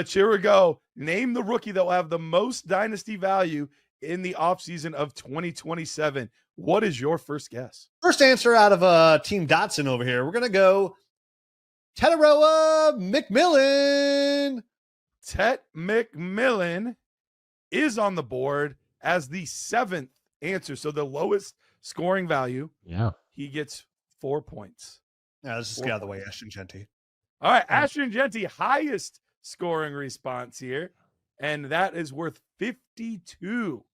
Here we go. Name the rookie that will have the most dynasty value in the offseason of 2027. What is your first guess? First answer out of Team Dotson over here. We're going to go Teteroa McMillan. Tet McMillan is on the board as the 7th answer. So the lowest scoring value. Yeah. He gets 4 points. Yeah, let's just get out of the way, Ashton Genty. All right, Ashton Genty, highest scoring response here. And that is worth 52.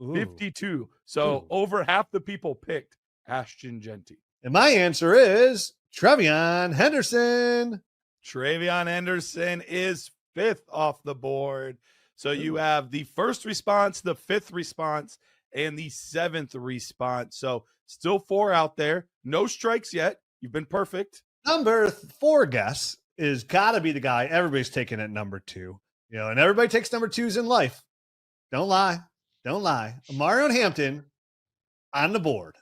Ooh. 52. So over half the people picked Ashton Genty. And my answer is Trevion Henderson. Trevion Henderson is 5th off the board. So you have the first response, the 5th response, and the 7th response. So still 4 out there. No strikes yet. You've been perfect. Number 4 guess is got to be the guy everybody's taking at number 2. And everybody takes number 2s in life. Don't lie. Omarion Hampton on the board.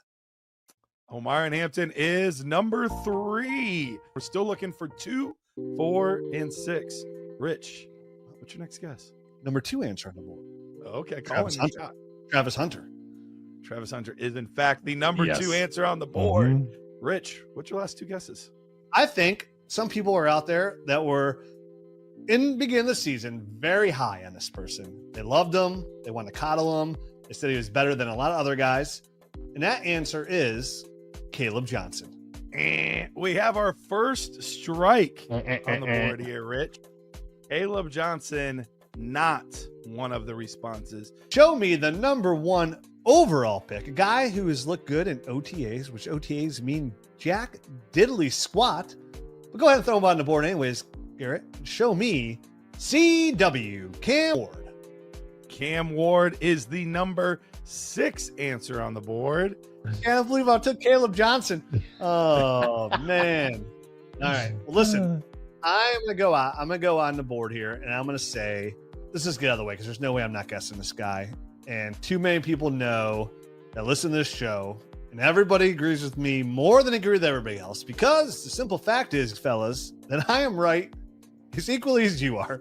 Omarion Hampton is number 3. We're still looking for 2, 4, and 6. Rich, what's your next guess? Number 2 answer on the board. Okay, Travis Hunter. Travis Hunter is in fact the number 2 answer on the board. Mm-hmm. Rich, what's your last 2 guesses? I think some people are out there that were in the beginning of the season very high on this person. They loved him. They wanted to coddle him. They said he was better than a lot of other guys. And that answer is Caleb Johnson. We have our first strike on the board here, Rich. Caleb Johnson, not one of the responses. Show me the number 1 overall pick, a guy who has looked good in OTAs, which OTAs mean jack diddly squat. But go ahead and throw him on the board anyways, Garrett. Show me CW Cam Ward. Cam Ward is the number 6 answer on the board. Can't believe I took Caleb Johnson. Oh, man. All right. Well, listen, I'm going to go out. I'm going to go on the board here, and I'm going to say, let's just get out of the way because there's no way I'm not guessing this guy. And too many people know that listen to this show, and everybody agrees with me more than agree with everybody else because the simple fact is, fellas, that I am right as equally as you are,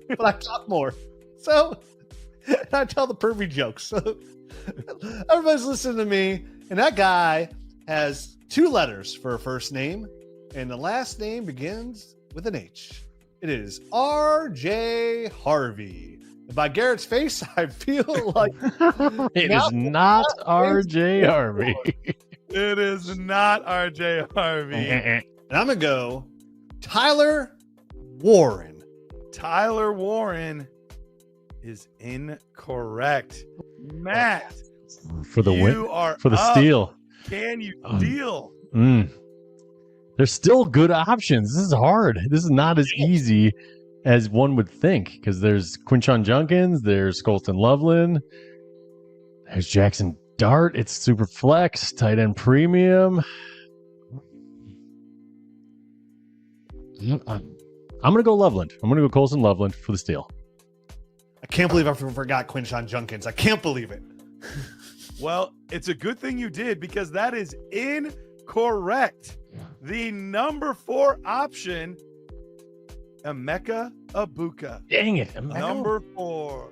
but I talk more. So I tell the pervy jokes. So everybody's listening to me, and that guy has 2 letters for a first name, and the last name begins with an H. It is R.J. Harvey. And by Garrett's face, I feel like it is not R.J. Harvey. It is not R.J. Harvey. And I'm going to go Tyler Warren. Tyler Warren is incorrect. Matt, for the win, for the steal. Can you steal? There's still good options. This is hard. This is not as easy as one would think because there's Quinshon Junkins, there's Colston Loveland, there's Jackson Dart. It's super flex, tight end premium. I'm going to go Loveland. I'm going to go Colston Loveland for the steal. I can't believe I forgot Quinshon Junkins. I can't believe it. Well, it's a good thing you did because that is incorrect. The number 4 option, Emeka Abuka. Dang it. Number 4.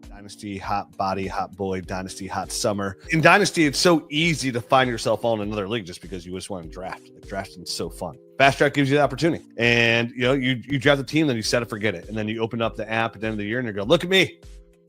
Dynasty, hot body, hot boy, Dynasty, hot summer. In Dynasty, it's so easy to find yourself on another league just because you just want to draft. Like, drafting is so fun. Fast Track gives you the opportunity. And, you draft a team, then you set it, forget it. And then you open up the app at the end of the year and you go, look at me.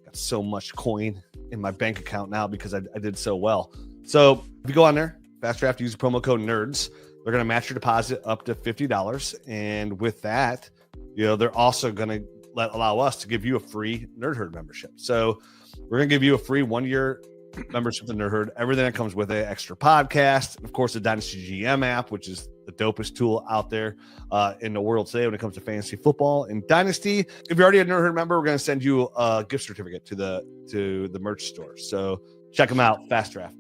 Got so much coin in my bank account now because I did so well. So if you go on there, Fast Draft, use the promo code NERDS. They're going to match your deposit up to $50. And with that, they're also going to allow us to give you a free Nerd Herd membership. So we're going to give you a free 1-year membership to Nerd Herd, everything that comes with it, extra podcast, and of course the Dynasty GM app, which is the dopest tool out there in the world today when it comes to fantasy football and Dynasty. If you're already a Nerd Herd member, we're going to send you a gift certificate to the merch store. So check them out. Fast Draft.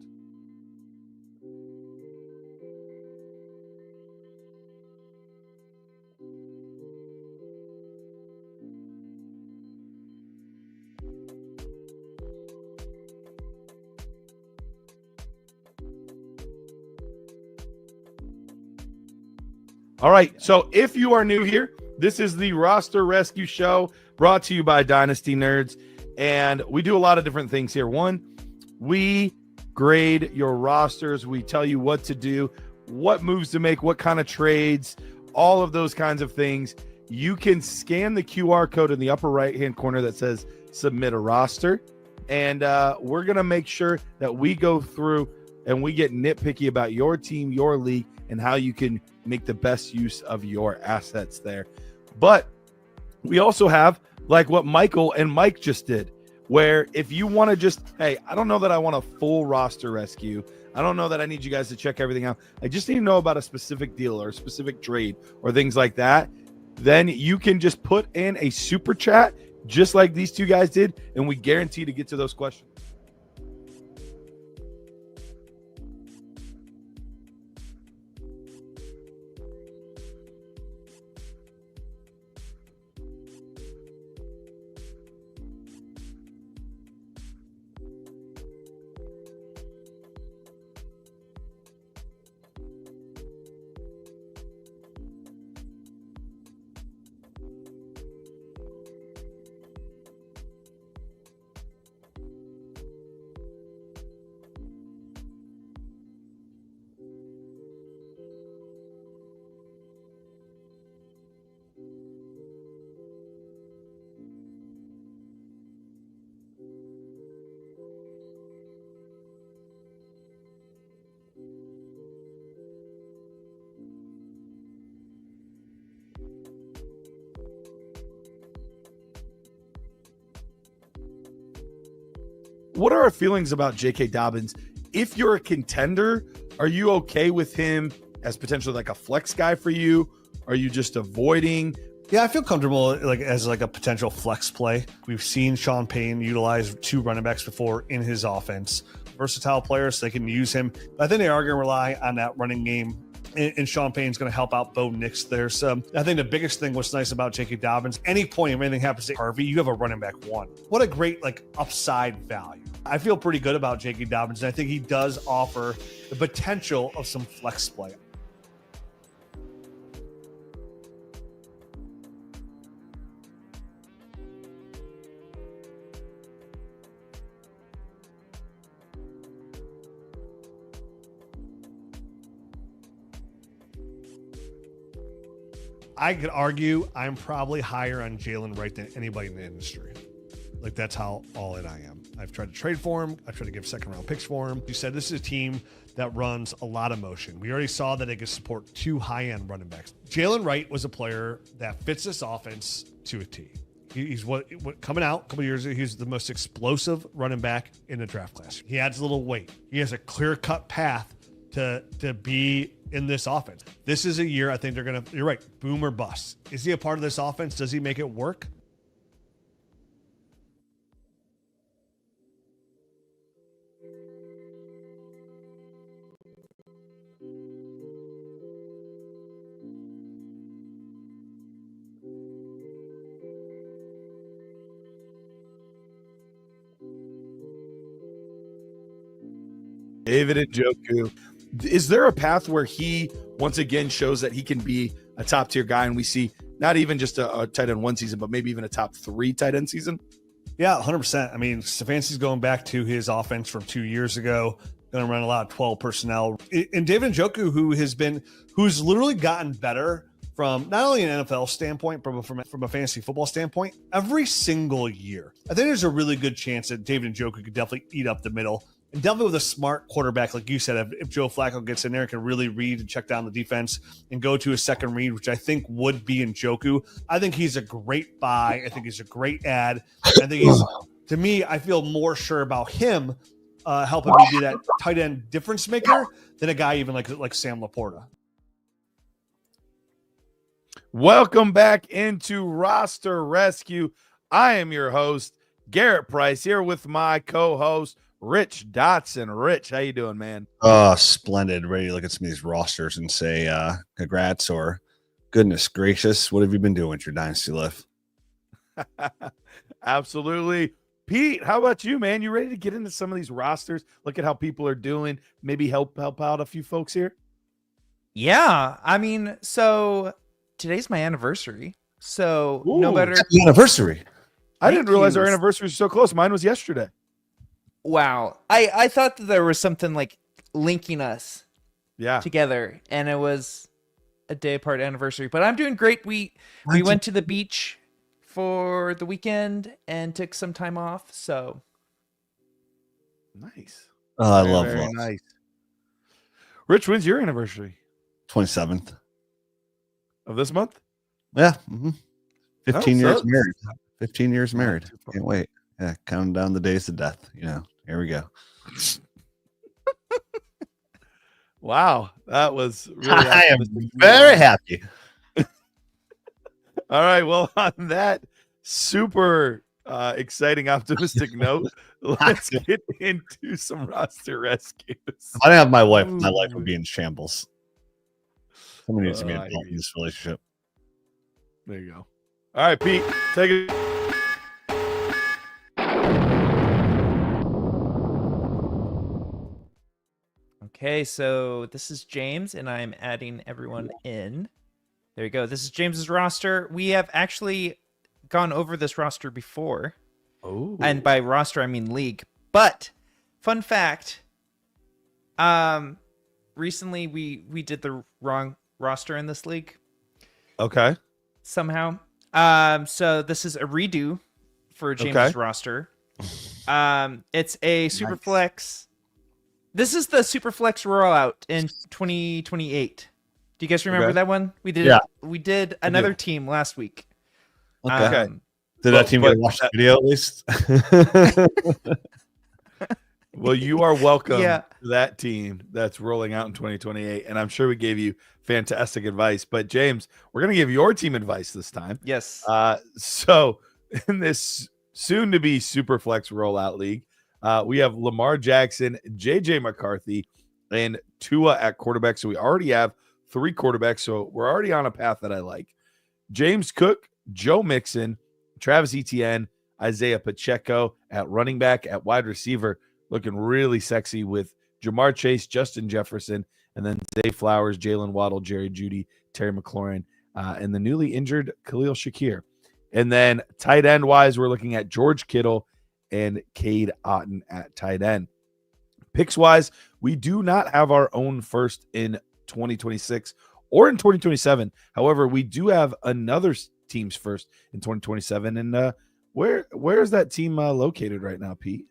All right. So if you are new here, this is the Roster Rescue Show brought to you by Dynasty Nerds. And we do a lot of different things here. One, we grade your rosters. We tell you what to do, what moves to make, what kind of trades, all of those kinds of things. You can scan the QR code in the upper right-hand corner that says submit a roster. And we're going to make sure that we go through and we get nitpicky about your team, your league, and how you can make the best use of your assets there. But we also have like what Michael and Mike just did, where if you want to just, hey, I don't know that I want a full roster rescue. I don't know that I need you guys to check everything out. I just need to know about a specific deal or a specific trade or things like that. Then you can just put in a super chat just like these two guys did, and we guarantee to get to those questions. What are our feelings about J.K. Dobbins? If you're a contender, are you okay with him as potentially like a flex guy for you? Are you just avoiding? Yeah, I feel comfortable as a potential flex play. We've seen Sean Payne utilize 2 running backs before in his offense. Versatile players, so they can use him. But I think they are going to rely on that running game. And Sean Payne's going to help out Bo Nix there. So I think the biggest thing what's nice about J.K. Dobbins, any point if anything happens to Harvey, you have a running back 1. What a great upside value. I feel pretty good about J.K. Dobbins, and I think he does offer the potential of some flex play. I could argue I'm probably higher on Jalen Wright than anybody in the industry. That's how all in I am. I've tried to trade for him. I've tried to give second-round picks for him. You said this is a team that runs a lot of motion. We already saw that they could support 2 high-end running backs. Jalen Wright was a player that fits this offense to a T. He's what coming out a couple years ago, he's the most explosive running back in the draft class. He adds a little weight. He has a clear-cut path to be in this offense. This is a year I think they're going to, you're right, boom or bust. Is he a part of this offense? Does he make it work? David Njoku. Is there a path where he once again shows that he can be a top tier guy, and we see not even just a tight end 1 season, but maybe even a top 3 tight end season? Yeah, 100%. I mean, Stefanski's going back to his offense from 2 years ago, going to run a lot of 12 personnel. And David Njoku, who's literally gotten better from not only an NFL standpoint, but from a fantasy football standpoint, every single year. I think there's a really good chance that David Njoku could definitely eat up the middle. And definitely with a smart quarterback, like you said, if Joe Flacco gets in there and can really read and check down the defense and go to a second read, which I think would be Njoku, I think he's a great buy. I think he's a great ad. I think to me, I feel more sure about him helping me be that tight end difference maker than a guy even like Sam Laporta. Welcome back into Roster Rescue. I am your host, Garrett Price, here with my co-host, Rich Dotson. Rich, how you doing, man? Oh, splendid. Ready to look at some of these rosters and say congrats or goodness gracious, what have you been doing with your Dynasty lift? Absolutely. Pete, how about you, man? You ready to get into some of these rosters? Look at how people are doing. Maybe help out a few folks here? Yeah. I mean, so today's my anniversary. So no Ooh. better. Happy anniversary. I didn't realize you. our anniversary was so close. Mine was yesterday. Wow. I thought that there was something like linking us Yeah. together, and it was a day apart anniversary. But I'm doing great. We went to the beach for the weekend and took some time off. So Nice. Oh, I Very, love very love. nice. Rich, when's your anniversary? 27th. Of this month? Yeah. 15 Oh, years so- married. 15 years Not married. too far. Can't wait. Yeah, counting down the days to death. Here we go. Wow. That was really I am optimistic. very happy. All right. Well, on that super exciting, optimistic note, let's get into some roster rescues. If I didn't have my wife, my life would be in shambles. Somebody needs to be I involved hear in you. this relationship. There you go. All right, Pete, take it. okay, so this is James, and I'm adding everyone in. There you go. This is James's roster. We have actually gone over this roster before. Oh, And by roster I mean league. But fun fact, recently we did the wrong roster in this league okay. somehow. So this is a redo for James's Okay. roster. It's a super flex. This is the super flex rollout in 2028. Do you guys remember Okay. that one? We did Yeah. we did another team last week. Okay. Okay. Did Well, that team but get to watch the video at least? Well, you are welcome Yeah. to that team that's rolling out in 2028, and I'm sure we gave you fantastic advice. But James, we're going to give your team advice this time. Yes. So in this soon-to-be Superflex rollout league, we have Lamar Jackson, JJ McCarthy, and Tua at quarterback. So we already have 3 quarterbacks. So we're already on a path that I like. James Cook, Joe Mixon, Travis Etienne, Isaiah Pacheco at running back, at wide receiver, looking really sexy with Jamar Chase, Justin Jefferson, and then Zay Flowers, Jalen Waddle, Jerry Jeudy, Terry McLaurin, and the newly injured Khalil Shakir. And then tight end wise, we're looking at George Kittle and Cade Otton at tight end. Picks wise, we do not have our own first in 2026 or in 2027. However, we do have another team's first in 2027. And where is that team located right now, Pete?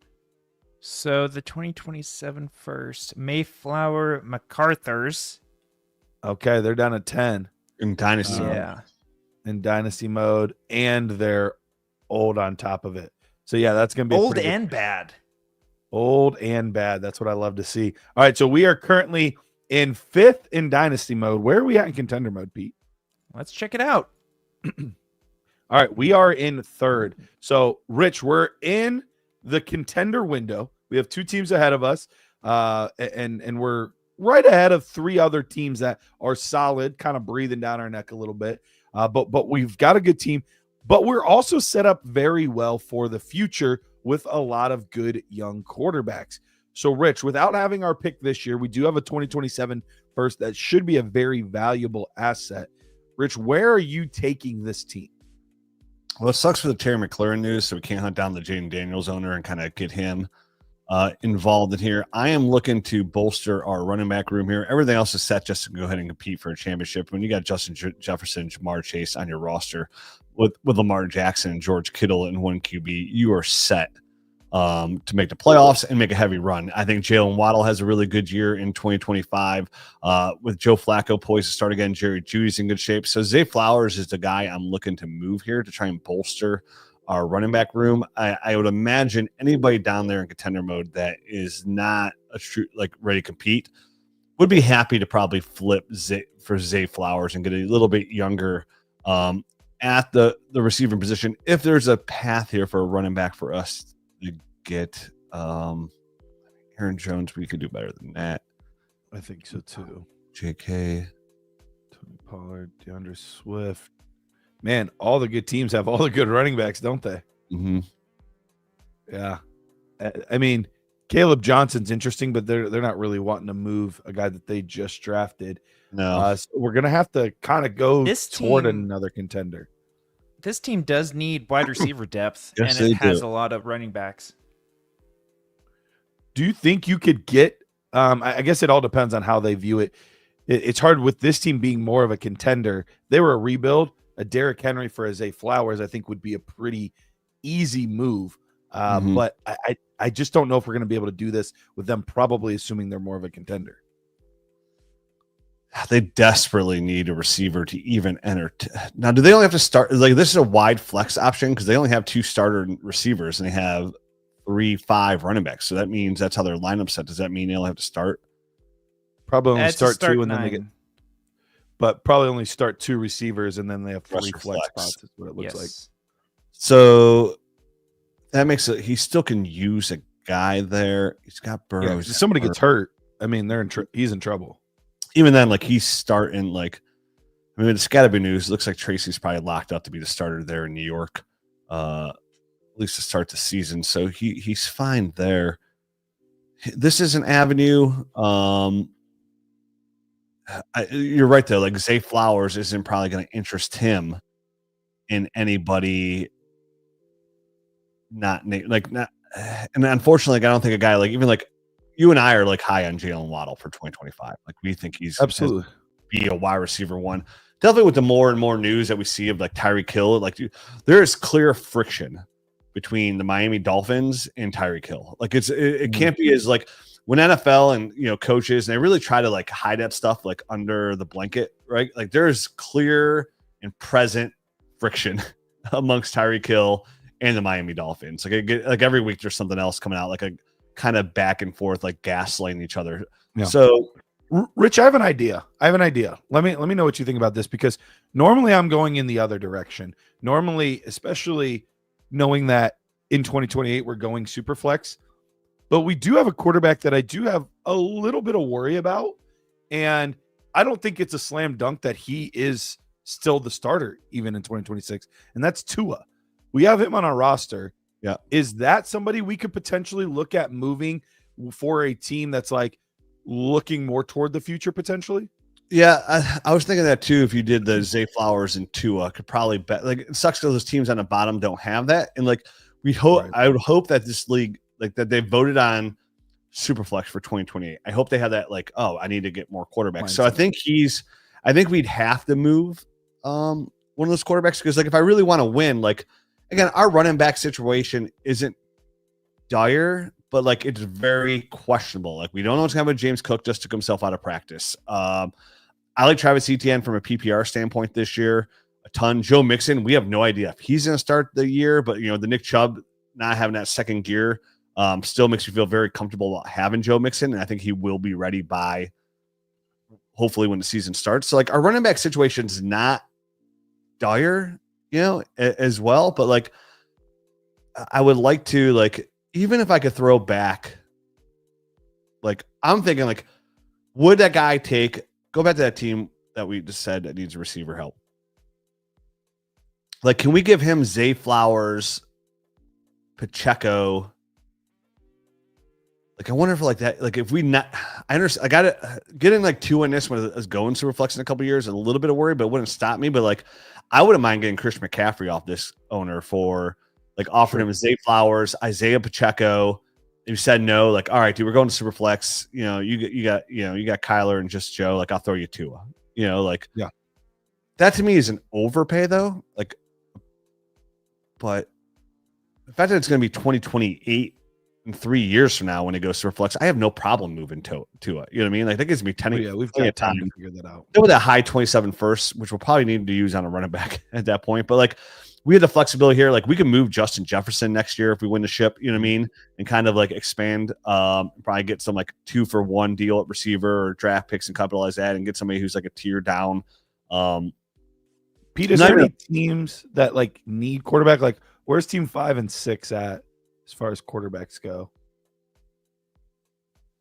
So the 2027 first, Mayflower MacArthur's. Okay, they're down at 10 In Dynasty. Yeah. in dynasty mode, and they're old on top of it. So yeah, that's gonna be a Old pretty good- and bad. old and bad. That's what I love to see. All right, so we are currently in 5th in dynasty mode. Where are we at in contender mode, Pete? Let's check it out. All right, we are in 3rd. So, Rich, we're in the contender window. We have 2 teams ahead of us, and we're right ahead of 3 other teams that are solid, kind of breathing down our neck a little bit. But we've got a good team. But we're also set up very well for the future with a lot of good young quarterbacks. So, Rich, without having our pick this year, we do have a 2027 first that should be a very valuable asset. Rich, where are you taking this team? Well, it sucks for the Terry McLaurin news, so we can't hunt down the Jaden Daniels owner and kind of get him involved in here. I am looking to bolster our running back room here. Everything else is set just to go ahead and compete for a championship. When you got Justin Jefferson, Jamar Chase on your roster with Lamar Jackson and George Kittle in 1 QB, you are set to make the playoffs and make a heavy run. I think Jalen Waddle has a really good year in 2025 with Joe Flacco poised to start again. Jerry Jeudy's in good shape. So Zay Flowers is the guy I'm looking to move here to try and bolster our running back room. I would imagine anybody down there in contender mode that is not a true like ready to compete would be happy to probably flip for Zay Flowers and get a little bit younger at the receiver position. If there's a path here for a running back for us to get Aaron Jones, we could do better than that. I think so too. JK, Tony Pollard, DeAndre Swift. Man, all the good teams have all the good running backs, don't they? Mm-hmm. Yeah. I mean, Caleb Johnson's interesting, but they're not really wanting to move a guy that they just drafted. No. So we're going to have to kind of go toward team, another contender. This team does need wide receiver depth, Yes, and it has do. a lot of running backs. Do you think you could get I guess it all depends on how they view it. It's hard with this team being more of a contender. They were a rebuild. A Derrick Henry for a Zay Flowers, I think, would be a pretty easy move. But I just don't know if we're going to be able to do this with them probably assuming they're more of a contender. They desperately need a receiver to even enter. Now, do they only have to start? Like, this is a wide flex option because they only have 2 starter receivers and they have 3-5 running backs. So that means that's how their lineup set. Does that mean they only have to start? Probably only It's a start 2 and 9. then they get. But probably only start 2 receivers and then they have 3 flex flex. spots. Is what it looks like. So that makes it. He still can use a guy there. He's got Burrow. Yeah, if somebody gets hurt, I mean, he's in trouble. Even then, like he's starting. Like, I mean, it's got to be news. It looks like Tracy's probably locked up to be the starter there in New York, at least to start the season. So he's fine there. This is an avenue. You're right though. Like Zay Flowers isn't probably going to interest him in anybody. And unfortunately, I don't think a guy like even like you and I are like high on Jalen Waddle for 2025. Like we think he's Absolutely be a wide receiver one. Definitely with the more and more news that we see of like Tyreek Hill, like there is clear friction between the Miami Dolphins and Tyreek Hill. Like it can't be as like when NFL and coaches and they really try to like hide that stuff like under the blanket, right? Like there's clear and present friction amongst Tyreek Hill and the Miami Dolphins. Like every week there's something else coming out, like a kind of back and forth, like gaslighting each other. Yeah. So Rich, I have an idea. Let me know what you think about this, because normally I'm going in the other direction. Normally, especially knowing that in 2028 we're going super flex, but we do have a quarterback that I do have a little bit of worry about, and I don't think it's a slam dunk that he is still the starter even in 2026, and that's Tua. We have him on our roster. Yeah. Is that somebody we could potentially look at moving for a team that's like looking more toward the future potentially? Yeah, I was thinking that too. If you did the Zay Flowers and Tua, could probably bet. Like it sucks because those teams on the bottom don't have that, and like we hope. Right. I would hope that this league, like that, they voted on Superflex for 2028. I hope they have that. Like, oh, I need to get more quarterbacks. So I think we'd have to move one of those quarterbacks because like if I really want to win, like again, our running back situation isn't dire, but like it's very questionable. Like we don't know what's going to happen with James Cook. Just took himself out of practice. I like Travis Etienne from a PPR standpoint this year a ton. Joe Mixon, we have no idea if he's going to start the year, but the Nick Chubb not having that second gear still makes me feel very comfortable about having Joe Mixon, and I think he will be ready by hopefully when the season starts. So like our running back situation is not dire, as well, but like I would like to like even if I could throw back, like I'm thinking like would that guy go back to that team that we just said that needs receiver help? Like, can we give him Zay Flowers, Pacheco? Like, I wonder if like that, like if we not, I understand, I got it. Getting like 2 in this one is going to reflect in a couple of years, a little bit of worry, but it wouldn't stop me. But like, I wouldn't mind getting Christian McCaffrey off this owner for like offering him Zay Flowers, Isaiah Pacheco. If you said no, like, all right, dude, we're going to super flex. You got Kyler and just Joe. Like, I'll throw you Tua. Like, yeah, that to me is an overpay though. Like, but the fact that it's going to be 2028 and 3 years from now when it goes super flex, I have no problem moving Tua. You know what I mean? Like that gives me 10. Yeah, we've got time to figure that out. With that high 27 first, which we'll probably need to use on a running back at that point. But like, we had the flexibility here. Like we can move Justin Jefferson next year if we win the ship, you know what I mean? And kind of like expand, probably get some like 2-for-1 deal at receiver or draft picks and capitalize that and get somebody who's like a tier down. Pete, is there any teams that like need quarterback? Like where's team 5 and 6 at as far as quarterbacks go?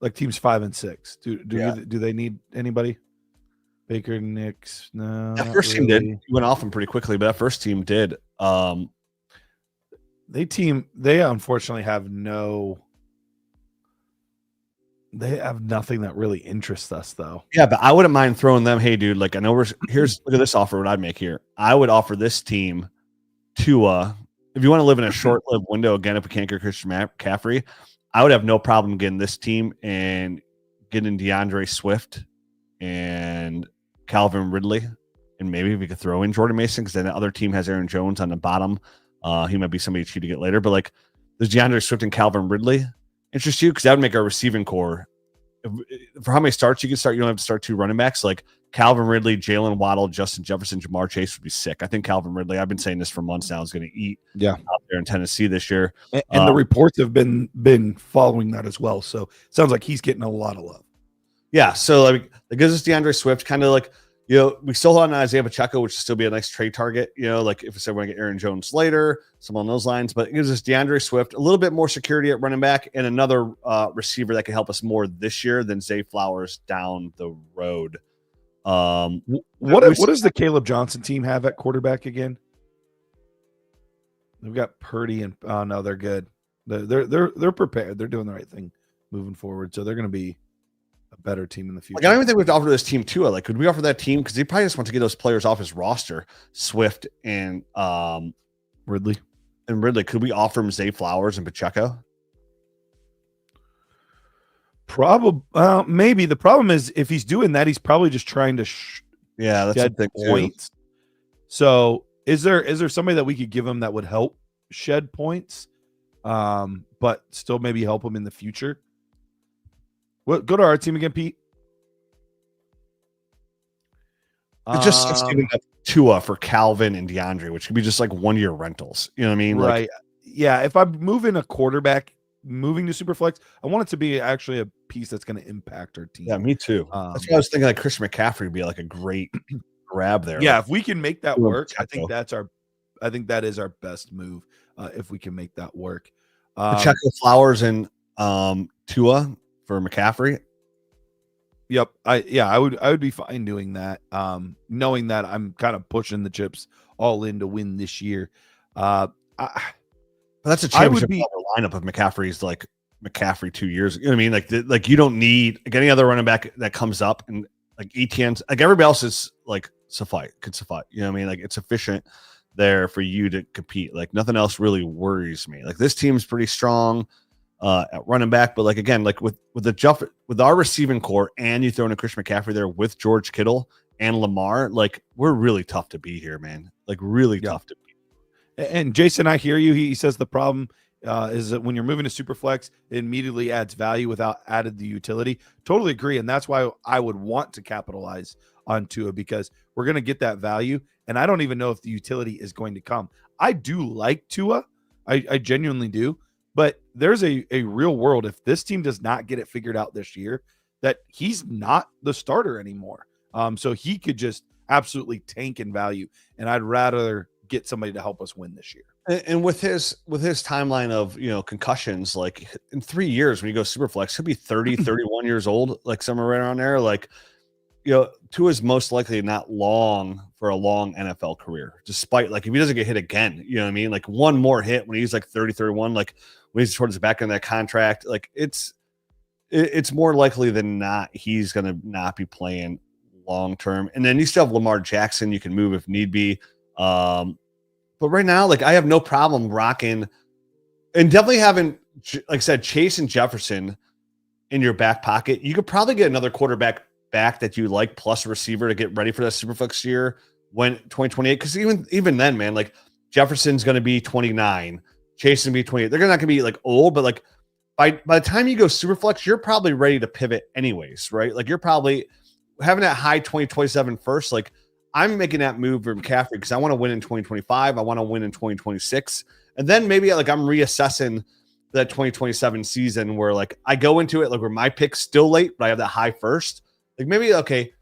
Like teams 5 and 6. Do they need anybody? Baker, Knicks, no. That first team did. He went off them pretty quickly, but that first team did. They unfortunately have nothing that really interests us though. Yeah, but I wouldn't mind throwing them. Hey, dude, like I know look at this offer. What I'd make here, I would offer this team to if you want to live in a short-lived window again, if we can't get Christian McCaffrey, I would have no problem getting this team and getting DeAndre Swift and Calvin Ridley, and maybe we could throw in Jordan Mason because then the other team has Aaron Jones on the bottom. He might be somebody cheap to get later, but like does DeAndre Swift and Calvin Ridley interest you? Because that would make our receiving core. For how many starts you can start, you don't have to start 2 running backs. Like Calvin Ridley, Jalen Waddle, Justin Jefferson, Jamar Chase would be sick. I think Calvin Ridley, I've been saying this for months now, is going to eat out there in Tennessee this year. And the reports have been following that as well. So it sounds like he's getting a lot of love. Yeah, so like it gives us DeAndre Swift, kind of like, you know, we still hold on to Isaiah Pacheco, which would still be a nice trade target, you know, like if we said we're going to get Aaron Jones later, some on those lines, but it gives us DeAndre Swift, a little bit more security at running back, and another receiver that can help us more this year than Zay Flowers down the road. What does the Caleb Johnson team have at quarterback again? They've got Purdy and no, they're good. They're prepared. They're doing the right thing moving forward, so they're going to be a better team in the future. Like, I don't even think we have to offer this team too. Like, could we offer that team? Because he probably just wants to get those players off his roster, Swift and Ridley. Could we offer him Zay Flowers and Pacheco? Probably, maybe. The problem is if he's doing that, he's probably just trying to that's shed points. So, is there somebody that we could give him that would help shed points, but still maybe help him in the future? Go to our team again, Pete. Just giving up Tua for Calvin and DeAndre, which could be just like 1-year rentals. You know what I mean? Right. Like, yeah. If I'm moving a quarterback, moving to Superflex, I want it to be actually a piece that's going to impact our team. Yeah, me too. That's why I was thinking like Christian McCaffrey would be like a great grab there. Yeah, like, if we can make that work, I think that is our best move. If we can make that work. Pacheco, Flowers, and Tua for McCaffrey. Yep. I would be fine doing that. Knowing that I'm kind of pushing the chips all in to win this year. But that's a championship lineup of McCaffrey's like McCaffrey 2 years. You know what I mean? Like you don't need like any other running back that comes up, and like ETN's like everybody else is like could suffice. You know what I mean? Like it's sufficient there for you to compete. Like nothing else really worries me. Like this team's pretty strong at running back, but like again, like with our receiving core, and you throw in a Christian McCaffrey there with George Kittle and Lamar, like we're really tough to beat here, man. Like really tough to beat. And Jason, I hear you. He says the problem is that when you're moving to Superflex, it immediately adds value without added the utility. Totally agree, and that's why I would want to capitalize on Tua, because we're going to get that value, and I don't even know if the utility is going to come. I do like Tua. I genuinely do. But there's a real world, if this team does not get it figured out this year, that he's not the starter anymore. So he could just absolutely tank in value. And I'd rather get somebody to help us win this year. And with his timeline of, you know, concussions, like in 3 years when you go Superflex, he'll be 30, 31 years old, like somewhere right around there. Like, you know, Tua is most likely not long for a long NFL career, despite like if he doesn't get hit again, you know what I mean? Like one more hit when he's like 30, 31, like when he's towards the back end of that contract, like it's more likely than not he's going to not be playing long term. And then you still have Lamar Jackson you can move if need be. But right now, like I have no problem rocking and definitely having, like I said, Chase and Jefferson in your back pocket. You could probably get another quarterback back that you like plus a receiver to get ready for that Superflex year when 2028. Because even then, man, like Jefferson's going to be 29, Chase is going to be 28. They're not going to be like old, but like by the time you go Superflex, you're probably ready to pivot anyways, right? Like you're probably having that high 2027 first. Like I'm making that move for McCaffrey because I want to win in 2025. I want to win in 2026. And then maybe like I'm reassessing that 2027 season where like I go into it like where my pick's still late, but I have that high first. Like maybe, okay,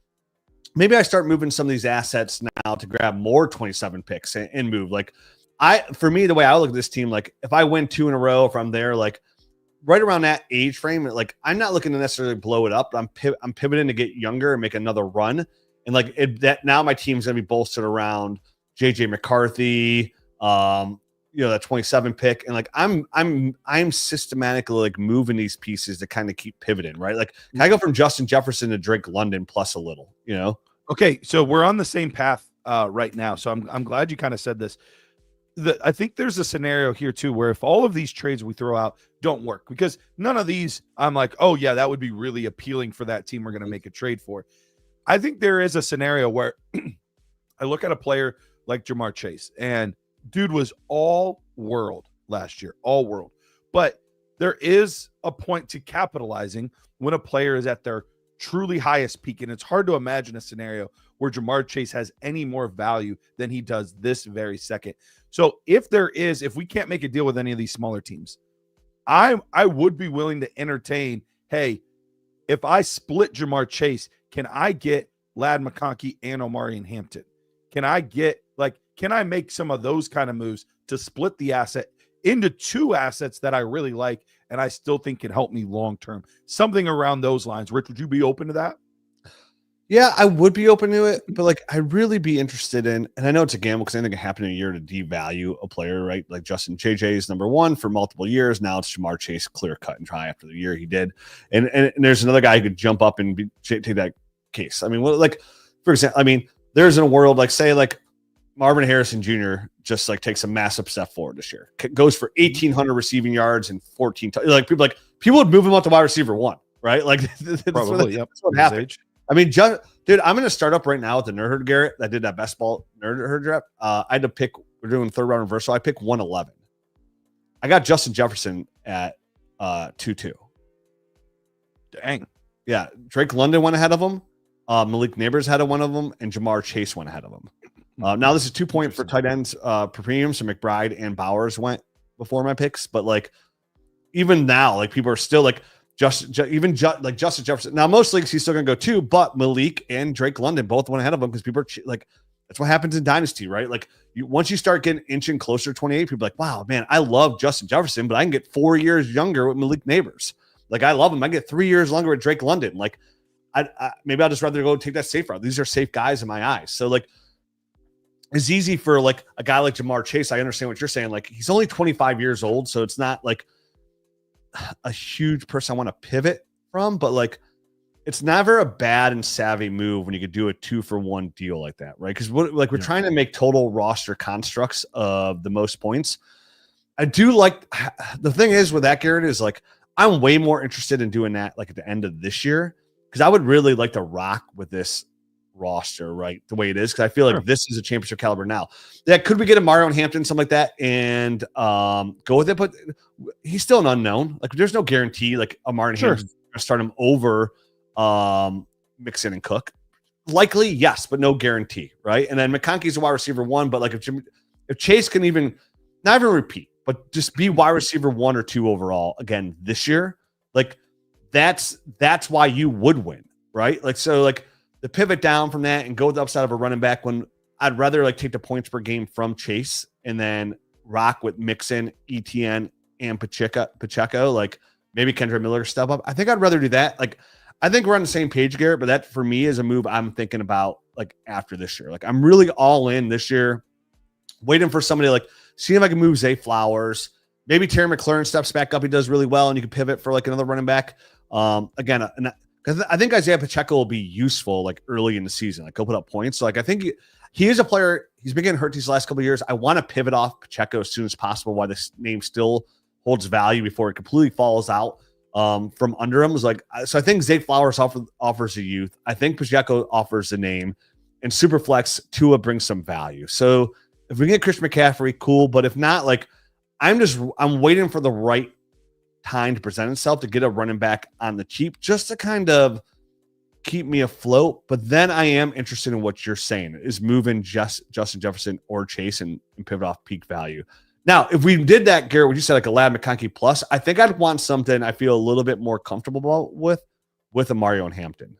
maybe I start moving some of these assets now to grab more 27 picks and move. Like for me, the way I look at this team, like if I win 2 in a row, if I'm there, like right around that age frame, like I'm not looking to necessarily blow it up. But I'm pivoting to get younger and make another run. And like that now my team's going to be bolstered around JJ McCarthy, that 27 pick. And like, I'm systematically like moving these pieces to kind of keep pivoting, right? Like can I go from Justin Jefferson to Drake London plus a little, Okay, so we're on the same path right now. So I'm glad you kind of said this. I think there's a scenario here too where if all of these trades we throw out don't work, because none of these I'm like, oh yeah, that would be really appealing for that team we're going to make a trade for. I think there is a scenario where I look at a player like Jamar Chase, and dude was all world last year, all world. But there is a point to capitalizing when a player is at their truly highest peak. And it's hard to imagine a scenario where Jamar Chase has any more value than he does this very second. So if we can't make a deal with any of these smaller teams, I would be willing to entertain, hey, if I split Jamar Chase, can I get Ladd McConkey and Omarion Hampton? Can I make some of those kind of moves to split the asset into 2 assets that I really like and I still think can help me long term? Something around those lines. Rich, would you be open to that? Yeah, I would be open to it, but like I'd really be interested in, and I know it's a gamble because anything can happen in a year to devalue a player, right? Like Justin JJ is number 1 for multiple years. Now it's Jamar Chase, clear cut and try after the year he did. And there's another guy who could jump up and take that case. I mean, like, for example, there's a world like say like Marvin Harrison Jr. just like takes a massive step forward this year, goes for 1,800 receiving yards and 14. People would move him up to wide receiver 1, right? Like Probably, that's what happened. I mean, dude, I'm going to start up right now with the Nerd Herd Garrett that did that best ball Nerd Herd draft. I had to pick, we're doing 3rd round reversal. I picked 111. I got Justin Jefferson at 2-2. Dang. Yeah. Drake London went ahead of him. Malik Neighbors had one of them, and Jamar Chase went ahead of him. Now this is 2 point for tight ends per premium. So McBride and Bowers went before my picks, but like even now, like people are still like, Justin Jefferson. Now, most leagues he's still going to go 2, but Malik and Drake London both went ahead of him because people are like, that's what happens in Dynasty, right? Like once you start getting inching closer to 28, people are like, wow, man, I love Justin Jefferson, but I can get 4 years younger with Malik Neighbors. Like I love him. I get 3 years longer with Drake London. Like maybe I'll just rather go take that safe route. These are safe guys in my eyes. So like, it's easy for like a guy like Jamar Chase. I understand what you're saying. Like he's only 25 years old. So it's not like a huge person I want to pivot from, but like it's never a bad and savvy move when you could do a 2-for-1 deal like that, right? Because we're trying to make total roster constructs of the most points. I do like the thing is with that, Garrett, is like I'm way more interested in doing that like at the end of this year because I would really like to rock with this roster, right? The way it is, because I feel like this is a championship caliber now. Yeah, could we get a Mario Hampton, something like that, and go with it? But he's still an unknown. Like, there's no guarantee. Like, Amari Hampton start him over Mixon and Cook. Likely, yes, but no guarantee, right? And then McConkey's a wide receiver 1, but like if Chase can not even repeat, but just be wide receiver 1 or 2 overall again this year, like that's why you would win, right? Like so, like. The pivot down from that and go with the upside of a running back when I'd rather like take the points per game from Chase and then rock with Mixon, ETN, and Pacheco, like maybe Kendra Miller step up. I think I'd rather do that. Like, I think we're on the same page, Garrett, but that for me is a move I'm thinking about like after this year. Like I'm really all in this year, waiting for somebody like seeing if I can move Zay Flowers. Maybe Terry McLaurin steps back up. He does really well and you can pivot for like another running back. Again, because I think Isaiah Pacheco will be useful like early in the season. Like he'll put up points. So like I think he is a player. He's been getting hurt these last couple of years. I want to pivot off Pacheco as soon as possible while this name still holds value before it completely falls out from under him. So I think Zay Flowers offers a youth. I think Pacheco offers a name, and Superflex Tua brings some value. So if we get Christian McCaffrey, cool. But if not, like I'm waiting for the right time to present itself to get a running back on the cheap, just to kind of keep me afloat. But then I am interested in what you're saying is moving Justin Jefferson or Chase and pivot off peak value. Now, if we did that, Garrett, would you say like a Lad McConkey plus? I think I'd want something I feel a little bit more comfortable with a Mario and Hampton.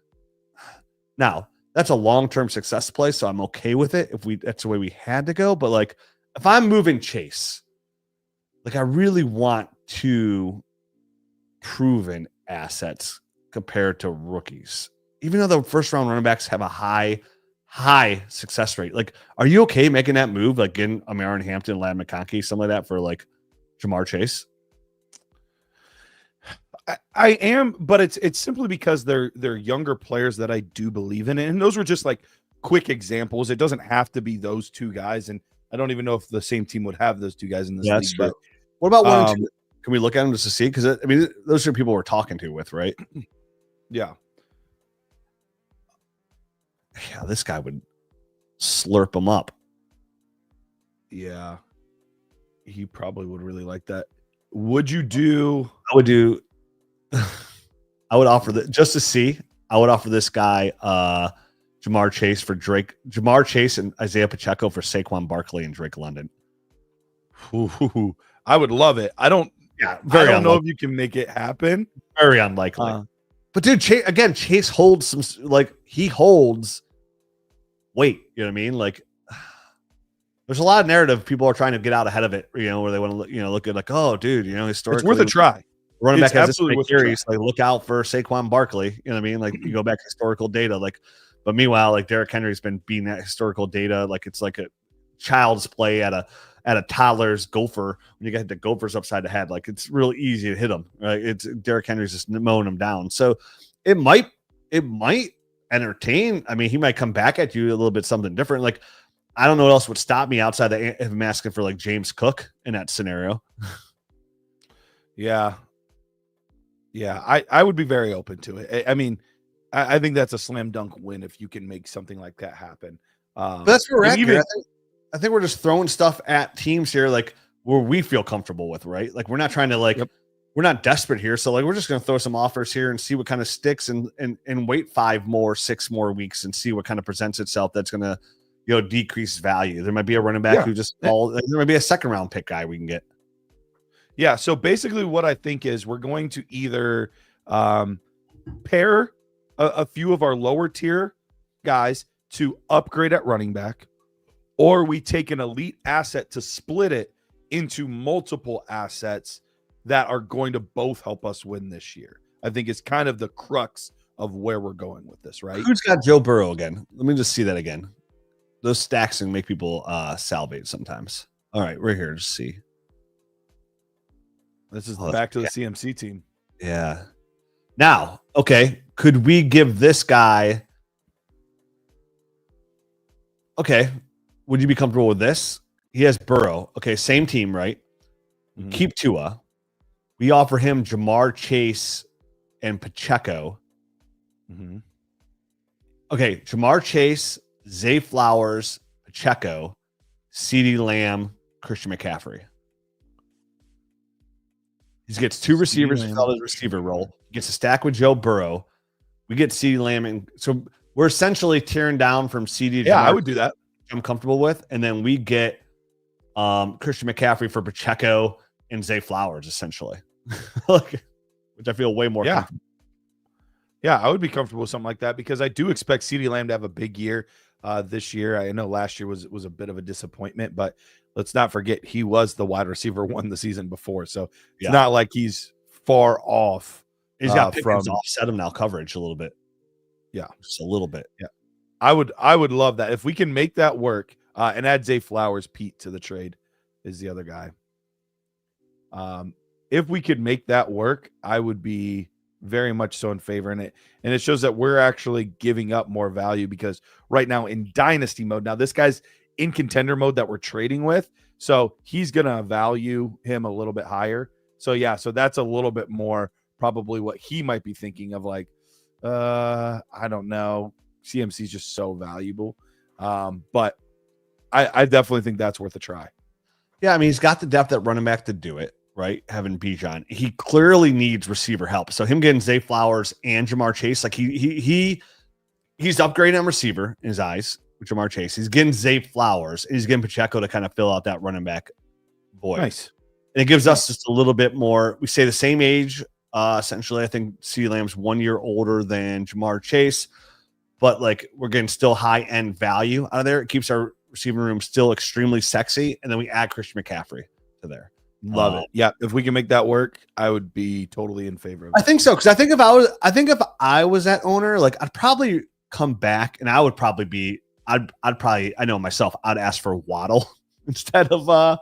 Now, that's a long-term success play, so I'm okay with it if that's the way we had to go. But like, if I'm moving Chase, like I really want two proven assets compared to rookies, even though the first-round running backs have a high success rate. Like, are you okay making that move, like getting Aaron Hampton, Lad McConkey, something like that for like Jamar Chase? I am, but it's simply because they're younger players that I do believe in, and those were just like quick examples. It doesn't have to be those two guys, and I don't even know if the same team would have those two guys in this league. That's true. But what about one and two? Can we look at them just to see? Because I mean, those are people we're talking to with, right? Yeah. Yeah, this guy would slurp them up. Yeah, he probably would really like that. Would you do? I would do. I would offer that just to see. I would offer this guy Jamar Chase for Drake, Jamar Chase and Isaiah Pacheco for Saquon Barkley and Drake London. Ooh, I would love it. I don't know if you can make it happen. Very unlikely. But dude, Chase holds some, like he holds weight. You know what I mean? Like there's a lot of narrative. People are trying to get out ahead of it, you know, where they want to, look at like, oh, dude, historically, it's worth a try. Running back has this series, like look out for Saquon Barkley. You know what I mean? Like you go back to historical data, like, but meanwhile, like Derrick Henry's been beating that historical data, like it's like a child's play at a toddler's gopher when you get the gophers upside the head. Like it's real easy to hit them. Right? It's Derrick Henry's just mowing them down. So it might entertain. I mean, he might come back at you a little bit something different. Like I don't know what else would stop me outside of him asking for like James Cook in that scenario. Yeah. I would be very open to it. I mean, I think that's a slam dunk win if you can make something like that happen. But that's where we're at. I think we're just throwing stuff at teams here, like where we feel comfortable with, right? Like we're not trying to we're not desperate here. So like, we're just going to throw some offers here and see what kind of sticks and wait 6 more weeks and see what kind of presents itself. That's going to, decrease value. There might be a running back who just there might be a second round pick guy we can get. Yeah. So basically what I think is we're going to either pair a few of our lower tier guys to upgrade at running back, or we take an elite asset to split it into multiple assets that are going to both help us win this year. I think it's kind of the crux of where we're going with this, right? Who's got Joe Burrow again? Let me just see that again. Those stacks can make people salivate sometimes. All right, we're here to see. This is back to the CMC team. Yeah. Now, okay, could we give this guy? Okay, would you be comfortable with this? He has Burrow. Okay, same team, right? Mm-hmm. Keep Tua. We offer him Jamar Chase and Pacheco. Mm-hmm. Okay, Jamar Chase, Zay Flowers, Pacheco, CeeDee Lamb, Christian McCaffrey. He gets 2 receivers to fill his receiver role. He gets a stack with Joe Burrow. We get CeeDee Lamb. And so we're essentially tearing down from CeeDee. Yeah, I would do that. I'm comfortable with. And then we get Christian McCaffrey for Pacheco and Zay Flowers, essentially. Which I feel way more comfortable. Yeah, I would be comfortable with something like that because I do expect CeeDee Lamb to have a big year this year. I know last year was a bit of a disappointment, but let's not forget he was the wide receiver 1 the season before. So it's not like he's far off. He's got Pickens offset him now coverage a little bit. Yeah. Just a little bit. Yeah. I would love that. If we can make that work and add Zay Flowers, Pete to the trade is the other guy. If we could make that work, I would be very much so in favor in it. And it shows that we're actually giving up more value because right now in dynasty mode, now this guy's in contender mode that we're trading with. So he's going to value him a little bit higher. So yeah, so that's a little bit more probably what he might be thinking of like, I don't know. CMC is just so valuable. But I definitely think that's worth a try. Yeah. I mean, he's got the depth at running back to do it, right? Having Bijan, he clearly needs receiver help. So him getting Zay Flowers and Jamar Chase, like he he's upgrading on receiver in his eyes with Jamar Chase. He's getting Zay Flowers, and he's getting Pacheco to kind of fill out that running back void. Nice. And it gives us just a little bit more. We say the same age, essentially. I think CeeDee Lamb's 1 year older than Jamar Chase, but like we're getting still high end value out of there. It keeps our receiving room still extremely sexy, and then we add Christian McCaffrey to there. Love it. Yeah, if we can make that work, I would be totally in favor of it. I think so, because I think if I was that owner, like I'd probably come back, and I would probably be. I'd probably, I know myself, I'd ask for Waddle instead of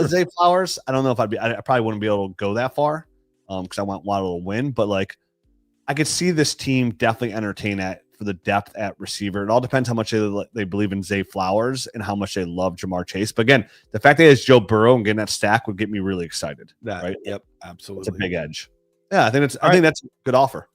Zay Flowers. I don't know if I probably wouldn't be able to go that far because I want Waddle to win, but like I could see this team definitely entertain that for the depth at receiver. It all depends how much they believe in Zay Flowers and how much they love Jamar Chase. But again, the fact that it's Joe Burrow and getting that stack would get me really excited. Right? Yep, absolutely. It's a big edge. Yeah, I think that's a good offer.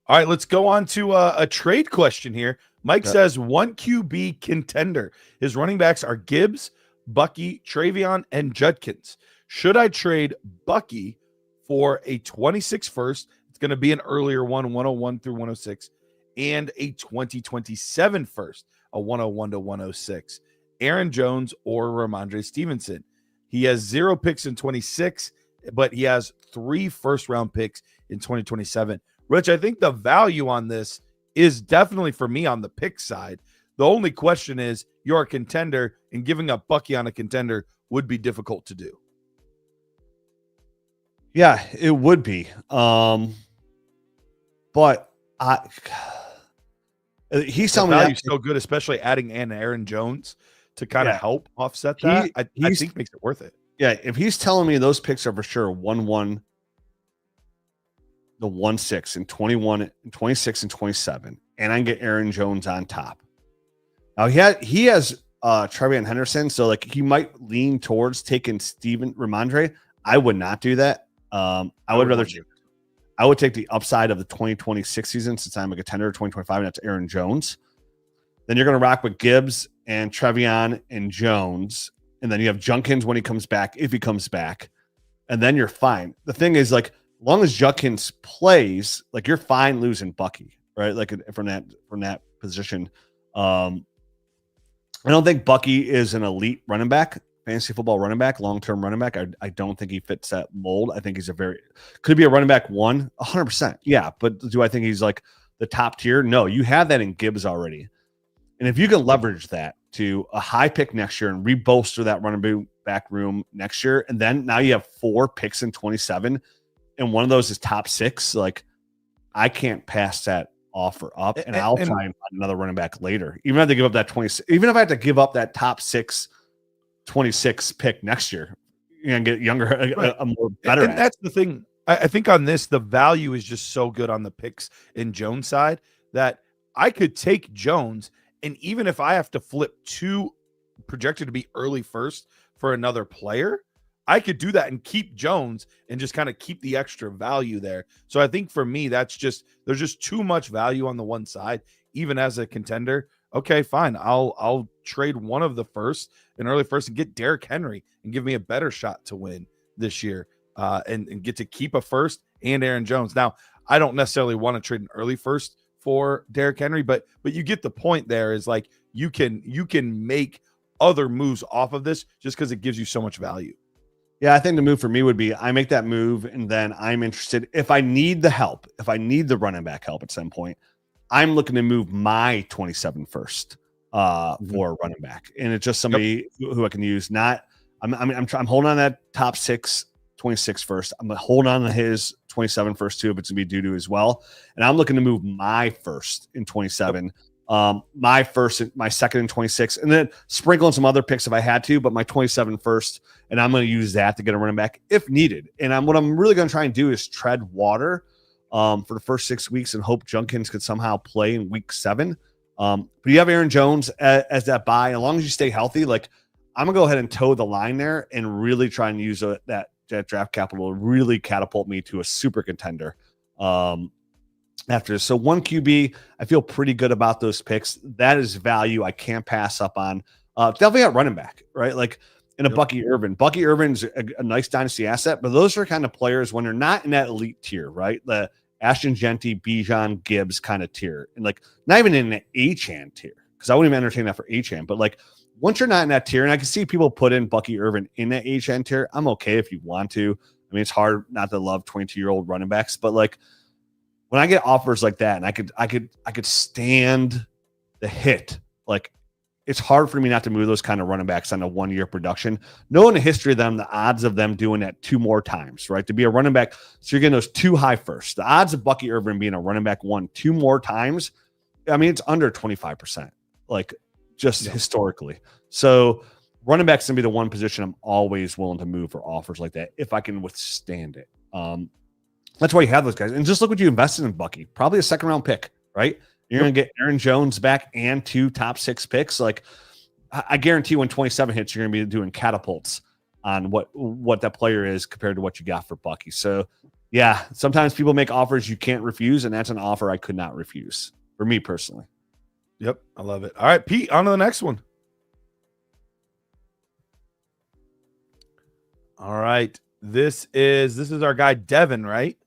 All right, let's go on to a trade question here. Mike says 1 QB contender. His running backs are Gibbs, Bucky, Travion, and Judkins. Should I trade Bucky for a 26 first? It's going to be an earlier one, 101 through 106, and a 2027 first, a 101 to 106. Aaron Jones or Ramondre Stevenson. He has 0 picks in 26, but he has 3 first-round picks in 2027. Rich, I think the value on this is definitely for me on the pick side. The only question is you're a contender, and giving up Bucky on a contender would be difficult to do. Yeah, it would be. But he's telling me value's so good, especially adding an Aaron Jones to kind of help offset that. I think makes it worth it. Yeah, if he's telling me those picks are for sure 1-1, the 1-6 and 21 and 26 and 27, and I can get Aaron Jones on top. Now he has Travion Henderson, so like he might lean towards taking Ramondre. I would not do that. I would take the upside of the 2026 season since I'm a contender 2025, and that's Aaron Jones. Then you're going to rock with Gibbs and Travion and Jones, and then you have Junkins when he comes back, if he comes back, and then you're fine. The thing is, like, as long as Junkins plays, like you're fine losing Bucky, right? Like from that position. I don't think Bucky is an elite running back, fantasy football running back, long-term running back. I don't think he fits that mold. I think he's could be a running back 100%. Yeah. But do I think he's like the top tier? No, you have that in Gibbs already. And if you can leverage that to a high pick next year and rebolster that running back room next year, and then now you have 4 picks in 27, and one of those is top 6, like I can't pass that offer up, and I'll try and find another running back later. Even if I have to give up that 20, even if I have to give up that top 6, 26 pick next year, and get younger, a more better. And that's the thing. I think on this, the value is just so good on the picks in Jones' side that I could take Jones, and even if I have to flip 2 projected to be early first for another player, I could do that and keep Jones and just kind of keep the extra value there. So I think for me, there's just too much value on the one side, even as a contender. Okay, fine. I'll trade one of the first, an early first, and get Derrick Henry and give me a better shot to win this year, and get to keep a first and Aaron Jones. Now, I don't necessarily want to trade an early first for Derrick Henry, but you get the point there is like you can make other moves off of this just because it gives you so much value. Yeah, I think the move for me would be I make that move, and then I'm interested. If I need the help, if I need the running back help at some point, I'm looking to move my 27 first for a running back, and it's just somebody who I can use. Not I'm holding on that top 6, 26 first. I'm gonna hold on to his 27 first too, if it's gonna be due to as well. And I'm looking to move my first in 27. My first, my second in 26, and then sprinkle in some other picks if I had to, but my 27 first, and I'm going to use that to get a running back if needed. And what I'm really going to try and do is tread water for the first 6 weeks and hope Junkins could somehow play in week 7. But you have Aaron Jones as that buy. As long as you stay healthy, like I'm going to go ahead and toe the line there and really try and use that draft capital to really catapult me to a super contender. After this. So 1 QB, I feel pretty good about those picks. That is value I can't pass up on. Definitely at running back, right? Like in a Bucky Irvin. Bucky Irvin's a nice dynasty asset, but those are kind of players when they're not in that elite tier, right? Ashton Genty, Bijan, Gibbs kind of tier, and like not even in an Achane tier, because I wouldn't even entertain that for Achane. But like once you're not in that tier, and I can see people put in Bucky Irvin in that Achane tier, I'm okay if you want to. I mean, it's hard not to love 22-year-old running backs, but like when I get offers like that, and I could stand the hit, like it's hard for me not to move those kind of running backs on a 1-year production. Knowing the history of them, the odds of them doing that 2 more times, right? To be a running back, so you're getting those 2 high first. The odds of Bucky Irvin being a running back 2 more times, I mean, it's under 25%, like just historically. So running back's gonna be the one position I'm always willing to move for offers like that if I can withstand it. That's why you have those guys. And just look what you invested in Bucky. Probably a 2nd-round pick, right? You're going to get Aaron Jones back and 2 top 6 picks. Like I guarantee when 27 hits, you're going to be doing catapults on what that player is compared to what you got for Bucky. So yeah, sometimes people make offers you can't refuse, and that's an offer I could not refuse for me personally. Yep, I love it. All right, Pete, on to the next one. All right, this is our guy Devin, right?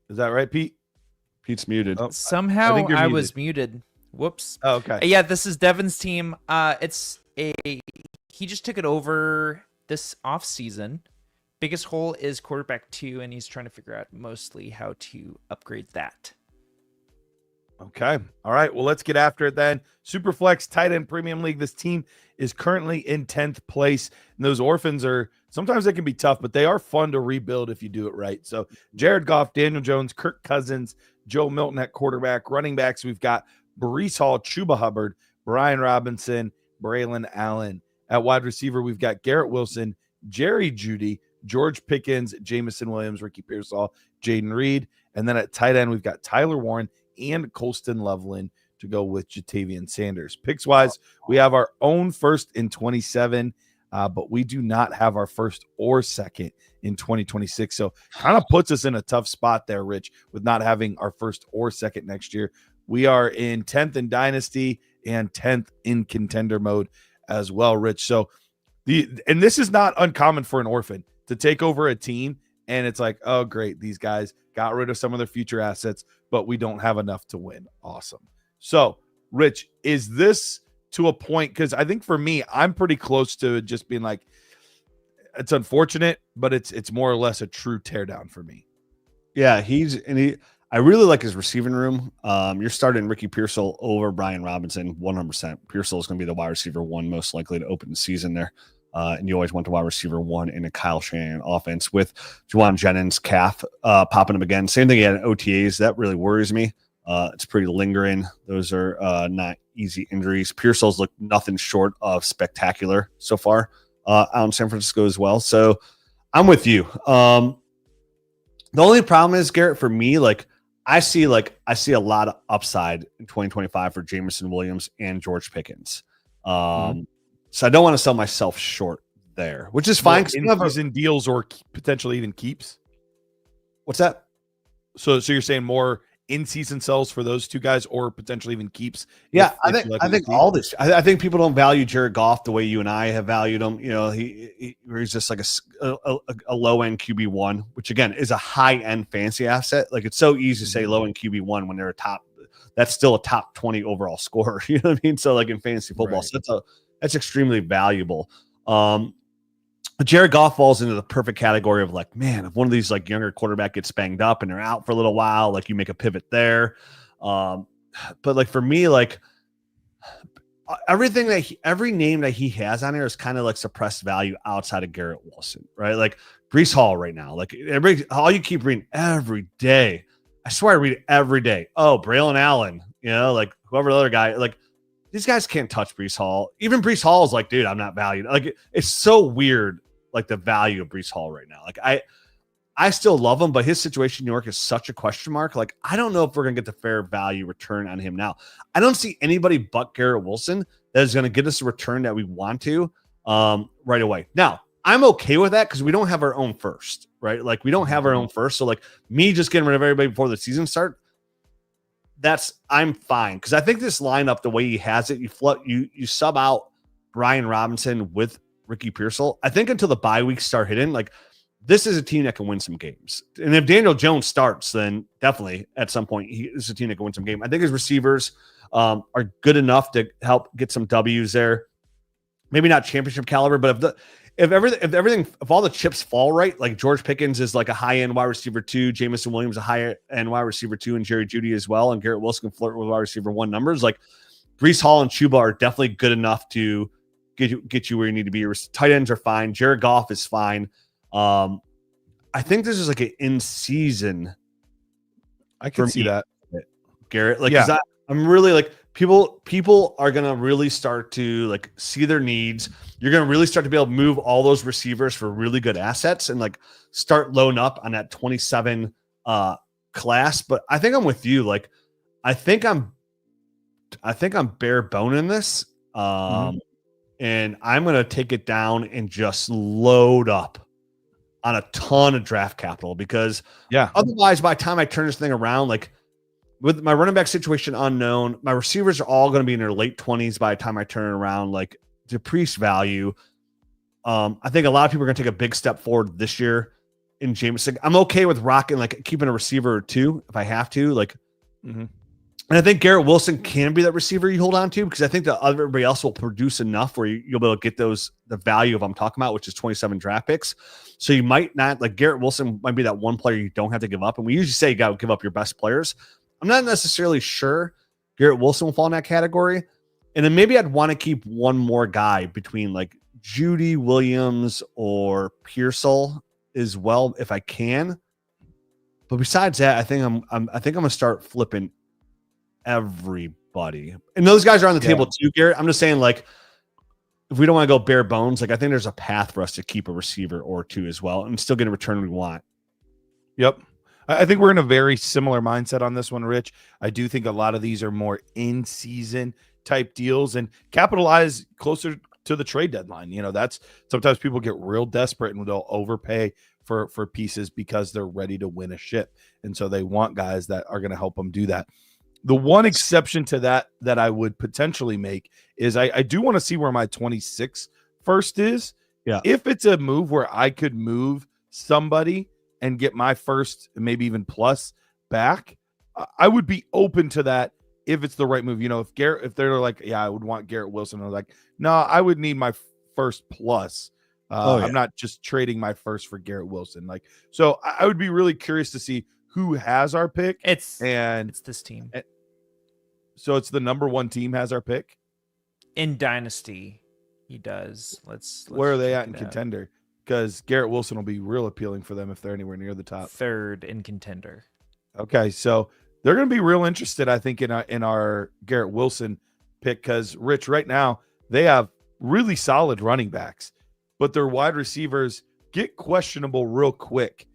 Is that right, Pete? Pete's muted. Oh, Somehow I think you're was muted. Whoops. Oh, okay. Yeah, this is Devin's team. He just took it over this off season. Biggest hole is quarterback 2, and he's trying to figure out mostly how to upgrade that. Okay. All right. Well, let's get after it then. Superflex tight end premium league. This team is currently in 10th place. And those orphans are sometimes they can be tough, but they are fun to rebuild if you do it right. So Jared Goff, Daniel Jones, Kirk Cousins, Joe Milton at quarterback. Running backs, we've got Breece Hall, Chuba Hubbard, Brian Robinson, Braylon Allen. At wide receiver, we've got Garrett Wilson, Jerry Jeudy, George Pickens, Jamison Williams, Ricky Pearsall, Jaden Reed. And then at tight end, we've got Tyler Warren and Colston Loveland to go with Jatavian Sanders. Picks wise, we have our own first in 27, but we do not have our first or second in 2026. So kind of puts us in a tough spot there, Rich, with not having our first or second next year. We are in 10th in Dynasty and 10th in contender mode as well, Rich. So and this is not uncommon for an orphan to take over a team. And it's like, oh, great. These guys got rid of some of their future assets, but we don't have enough to win. Awesome. So, Rich, is this to a point? Because I think for me, I'm pretty close to just being like, it's unfortunate, but it's more or less a true teardown for me. Yeah, I really like his receiving room. You're starting Ricky Pearsall over Brian Robinson 100%. Pearsall is going to be the wide receiver 1 most likely to open the season there. And you always want the wide receiver 1 in a Kyle Shanahan offense with Juwan Jennings calf popping him again. Same thing he had in OTAs. That really worries me. It's pretty lingering. Those are not easy injuries. Pearsall's looked nothing short of spectacular so far out in San Francisco as well. So I'm with you. The only problem is, Garrett, for me, I see a lot of upside in 2025 for Jamison Williams and George Pickens. So I don't want to sell myself short there, which is fine. In deals or potentially even keeps. What's that? So you're saying more in-season sells for those 2 guys, or potentially even keeps? Yeah, I think all this. I think people don't value Jared Goff the way you and I have valued him. You know, he's just like a low-end QB1, which again is a high-end fancy asset. Like, it's so easy to say low-end QB1 when they're a top. That's still a top 20 overall scorer. You know what I mean? So like in fantasy football, right. So that's extremely valuable. Jared Goff falls into the perfect category of like, man, if one of these like younger quarterback gets banged up and they're out for a little while, like you make a pivot there. But like for me, like every name that he has on here is kind of like suppressed value outside of Garrett Wilson, right? Like Breece Hall right now, like all you keep reading every day. I swear I read it every day. Oh, Braylon Allen, you know, like whoever the other guy, like these guys can't touch Breece Hall. Even Breece Hall is like, dude, I'm not valued. Like it's so weird. Like the value of Breece Hall right now. Like I still love him, but his situation in New York is such a question mark. Like, I don't know if we're going to get the fair value return on him now. I don't see anybody but Garrett Wilson that is going to get us a return that we want to right away. Now, I'm okay with that because we don't have our own first, right? Like we don't have our own first. So like me just getting rid of everybody before the season start, I'm fine. Because I think this lineup, the way he has it, you sub out Brian Robinson with Ricky Pearsall. I think until the bye weeks start hitting, like this is a team that can win some games. And if Daniel Jones starts, then definitely at some point this is a team that can win some game. I think his receivers are good enough to help get some W's there. Maybe not championship caliber, but if all the chips fall right, like George Pickens is like a high end wide receiver 2, Jamison Williams a high end wide receiver 2, and Jerry Jeudy as well, and Garrett Wilson can flirt with wide receiver 1 numbers. Like Breece Hall and Chuba are definitely good enough to get you where you need to be. Your tight ends are fine. Jared Goff is fine. I think this is like an in season. I can see that, Garrett. Like, yeah. I'm really like people are gonna really start to like see their needs. You're gonna really start to be able to move all those receivers for really good assets and like start loading up on that 27 class. But I think I'm with you. Like, I think I'm bare boning this. And I'm going to take it down and just load up on a ton of draft capital because otherwise by the time I turn this thing around, like with my running back situation unknown, my receivers are all going to be in their late 20s by the time I turn it around, like decreased value. I think a lot of people are going to take a big step forward this year in Jameson. I'm okay with rocking, like keeping a receiver or 2 if I have to, like, and I think Garrett Wilson can be that receiver you hold on to because I think that everybody else will produce enough where you'll be able to get the value of I'm talking about, which is 27 draft picks. So you might not, like Garrett Wilson might be that one player you don't have to give up. And we usually say you got to give up your best players. I'm not necessarily sure Garrett Wilson will fall in that category. And then maybe I'd want to keep one more guy between like Jeudy, Williams, or Pearsall as well if I can. But besides that, I think I'm going to start flipping everybody, and those guys are on the table too, Garrett. I'm just saying, like, if we don't want to go bare bones, like I think there's a path for us to keep a receiver or 2 as well and still get a return we want. Yep. I think we're in a very similar mindset on this one, Rich. I do think a lot of these are more in-season type deals and capitalize closer to the trade deadline. You know, that's sometimes people get real desperate and they'll overpay for pieces because they're ready to win a ship. And so they want guys that are going to help them do that. The one exception to that I would potentially make is I do want to see where my 26 first is. Yeah. If it's a move where I could move somebody and get my first, maybe even plus back, I would be open to that if it's the right move. You know, if they're like, yeah, I would want Garrett Wilson. I was like, no, I would need my first plus. I'm not just trading my first for Garrett Wilson. Like, so I would be really curious to see who has our pick. It's this team. So it's the number 1 team has our pick in Dynasty. He does. Let's where are they at in contender? Because Garrett Wilson will be real appealing for them if they're anywhere near the top. 3rd in contender. Okay, so they're going to be real interested, I think, in our Garrett Wilson pick because Rich, right now they have really solid running backs, but their wide receivers get questionable real quick.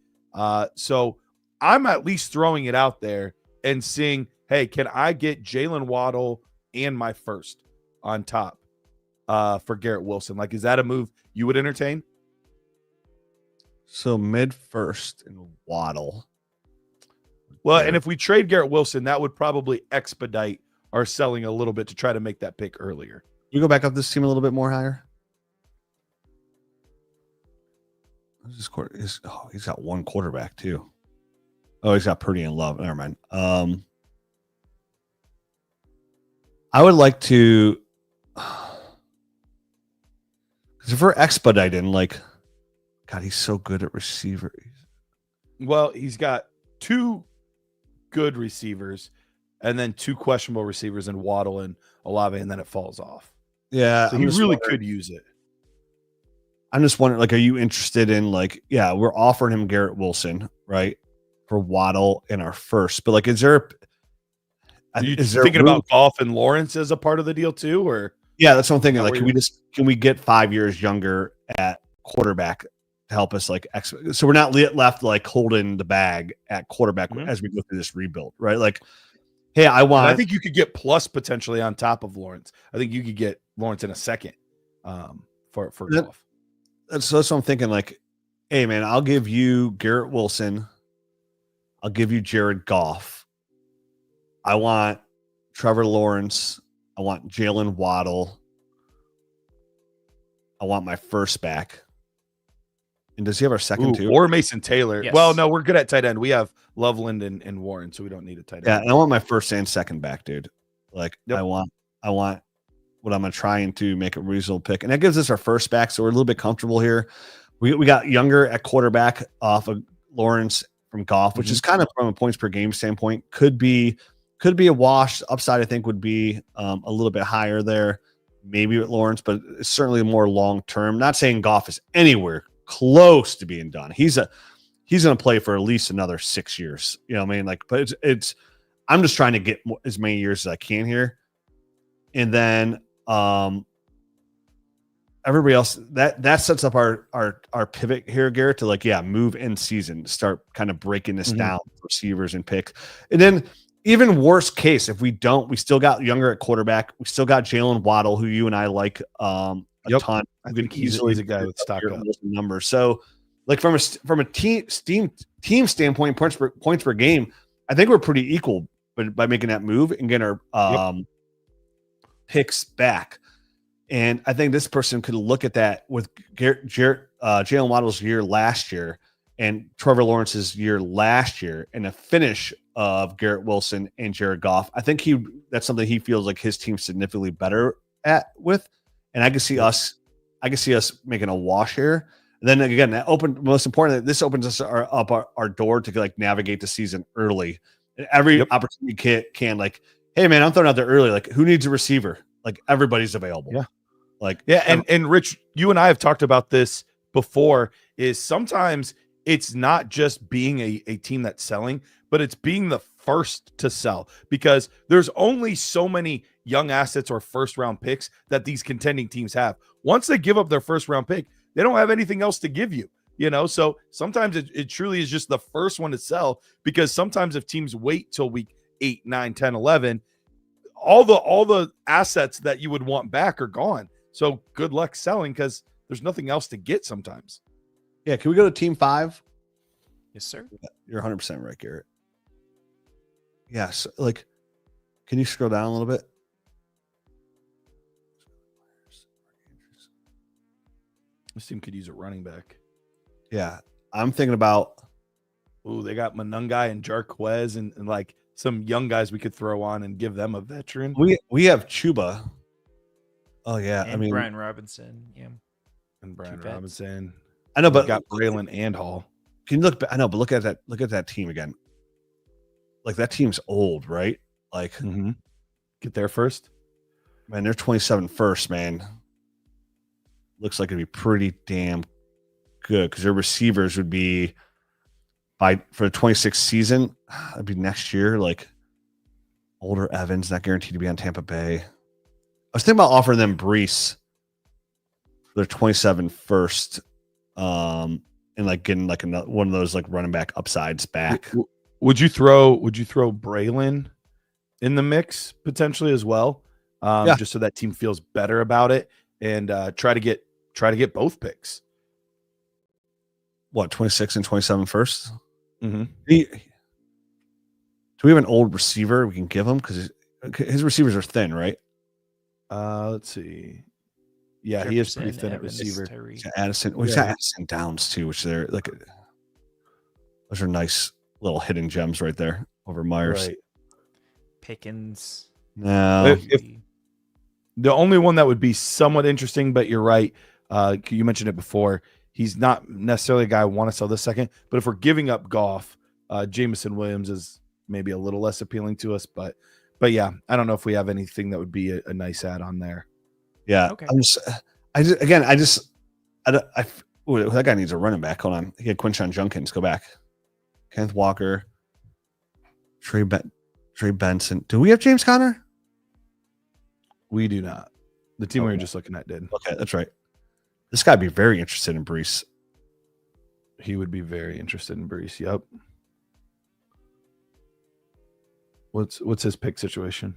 So I'm at least throwing it out there and seeing, hey, can I get Jalen Waddle and my first on top for Garrett Wilson? Like, is that a move you would entertain? So mid first and Waddle. Well, and if we trade Garrett Wilson, that would probably expedite our selling a little bit to try to make that pick earlier. You go back up this team a little bit more higher. He's got 1 quarterback too. Oh, he's got Purdy and Love. Never mind. I would like to, because if we're expediting, like, God, he's so good at receiver. Well, he's got 2 good receivers and then 2 questionable receivers in Waddle and Olave, and then it falls off. Yeah. So he really could use it. I'm just wondering, like, are you interested in, like, yeah, we're offering him Garrett Wilson, right, for Waddle in our first, but like, is there thinking about Goff and Lawrence as a part of the deal too, or? Yeah, that's what I'm thinking. Like, can we get 5 years younger at quarterback to help us, like, so we're not left like holding the bag at quarterback as we go through this rebuild, right? Like, hey, I think you could get plus potentially on top of Lawrence. I think you could get Lawrence in a second for Goff. That's what I'm thinking. Like, hey, man, I'll give you Garrett Wilson. I'll give you Jared Goff. I want Trevor Lawrence. I want Jalen Waddle. I want my first back. And does he have our second too? Or Mason Taylor. Yes. Well, no, we're good at tight end. We have Loveland and Warren, so we don't need a tight end. Yeah, and I want my first and second back, dude. Like Yep. I want what I'm trying to make a reasonable pick. And that gives us our first back. So we're a little bit comfortable here. We got Younger at quarterback off of Lawrence from Goff, which is kind of from a points per game standpoint, could be a wash. Upside, I think, would be a little bit higher there, maybe with Lawrence, but it's certainly more long term. Not saying Goff is anywhere close to being done. He's going to play for at least another 6 years. You know what I mean? Like, but it's I'm just trying to get as many years as I can here. And then everybody else, that sets up our pivot here, Garrett, to like, move in season, start kind of breaking this down, receivers and picks. And then even worst case, if we don't, we still got Younger at quarterback. We still got Jalen Waddle, who you and I like a ton. I think he's a guy with stock up numbers. So like from a team standpoint, points per game, I think we're pretty equal by making that move and getting our picks back. And I think this person could look at that with Jalen Waddle's year last year and Trevor Lawrence's year last year and a finish of Garrett Wilson and Jared Goff. I think that's something he feels like his team's significantly better at with. And I can see us making a wash here. And then again, most important, this opens us up our door to like navigate the season early. And every opportunity can like, hey man, I'm throwing out there early. Like, who needs a receiver? Like, everybody's available. Yeah. Like, and Rich, you and I have talked about this before, is sometimes it's not just being a team that's selling, but it's being the first to sell, because there's only so many young assets or first round picks that these contending teams have. Once they give up their first round pick, they don't have anything else to give you, so sometimes it truly is just the first one to sell, because sometimes if teams wait till week 8, 9, 10, 11, all the assets that you would want back are gone. So good luck selling, because there's nothing else to get sometimes. Yeah. Can we go to team 5? Yes, sir. You're 100% right, Garrett. Yes. Like, can you scroll down a little bit? This team could use a running back. Yeah. I'm thinking about. Ooh, they got Manungai and Jarquez and like some young guys we could throw on and give them a veteran. We have Chuba. Oh yeah, And Brian Robinson, and Brian Robinson. I know, but we got Braylon and Hall. Can you look? I know, but look at that. Look at that team again. Like, that team's old, right? Like, Get there first. Man, they're 27 first. Man, looks like it'd be pretty damn good, because their receivers would be for the 26th season. That'd be next year. Like, older Evans, not guaranteed to be on Tampa Bay. I was thinking about offering them Brees for their 27 first, and like getting like one of those like running back upsides back. Would you throw Braylon in the mix potentially as well? Just so that team feels better about it, and try to get both picks. What, 26 and 27 first? Mm-hmm. Do we have an old receiver we can give him? Because his receivers are thin, right? Let's see. Yeah, he is pretty thin at receiver. Addison. Well, he's got Addison Downs too, which they're like, those are nice little hidden gems right there over Myers. Right. Pickens. No. If the only one that would be somewhat interesting, but you're right. You mentioned it before. He's not necessarily a guy I want to sell this second, but if we're giving up Goff, Jameson Williams is maybe a little less appealing to us, but yeah, I don't know if we have anything that would be a nice add on there. Yeah. Okay. That guy needs a running back. Hold on. He had Quinshon Junkins. Go back. Kenneth Walker. Trey Benson. Do we have James Conner? We do not. The team we were just looking at did. Okay, that's right. This guy would be very interested in Brees. He would be very interested in Brees. Yep. What's his pick situation?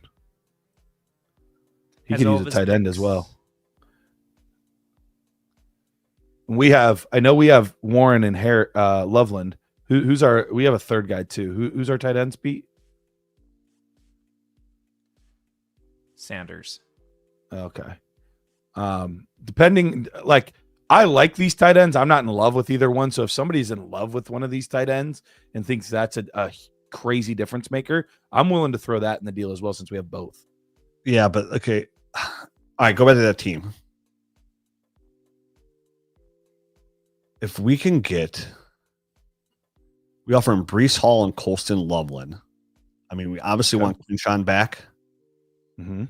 He could use a tight end as well. We have Warren and Loveland. We have a third guy too. Who's our tight ends, Pete? Sanders. Okay. Depending, like, I like these tight ends. I'm not in love with either one. So if somebody's in love with one of these tight ends and thinks that's a crazy difference maker, I'm willing to throw that in the deal as well, since we have both. Yeah, but okay. All right, go back to that team. If we can get, we offer him Breece Hall and Colston Loveland. I mean, we obviously want Quinshawn back. Mm-hmm.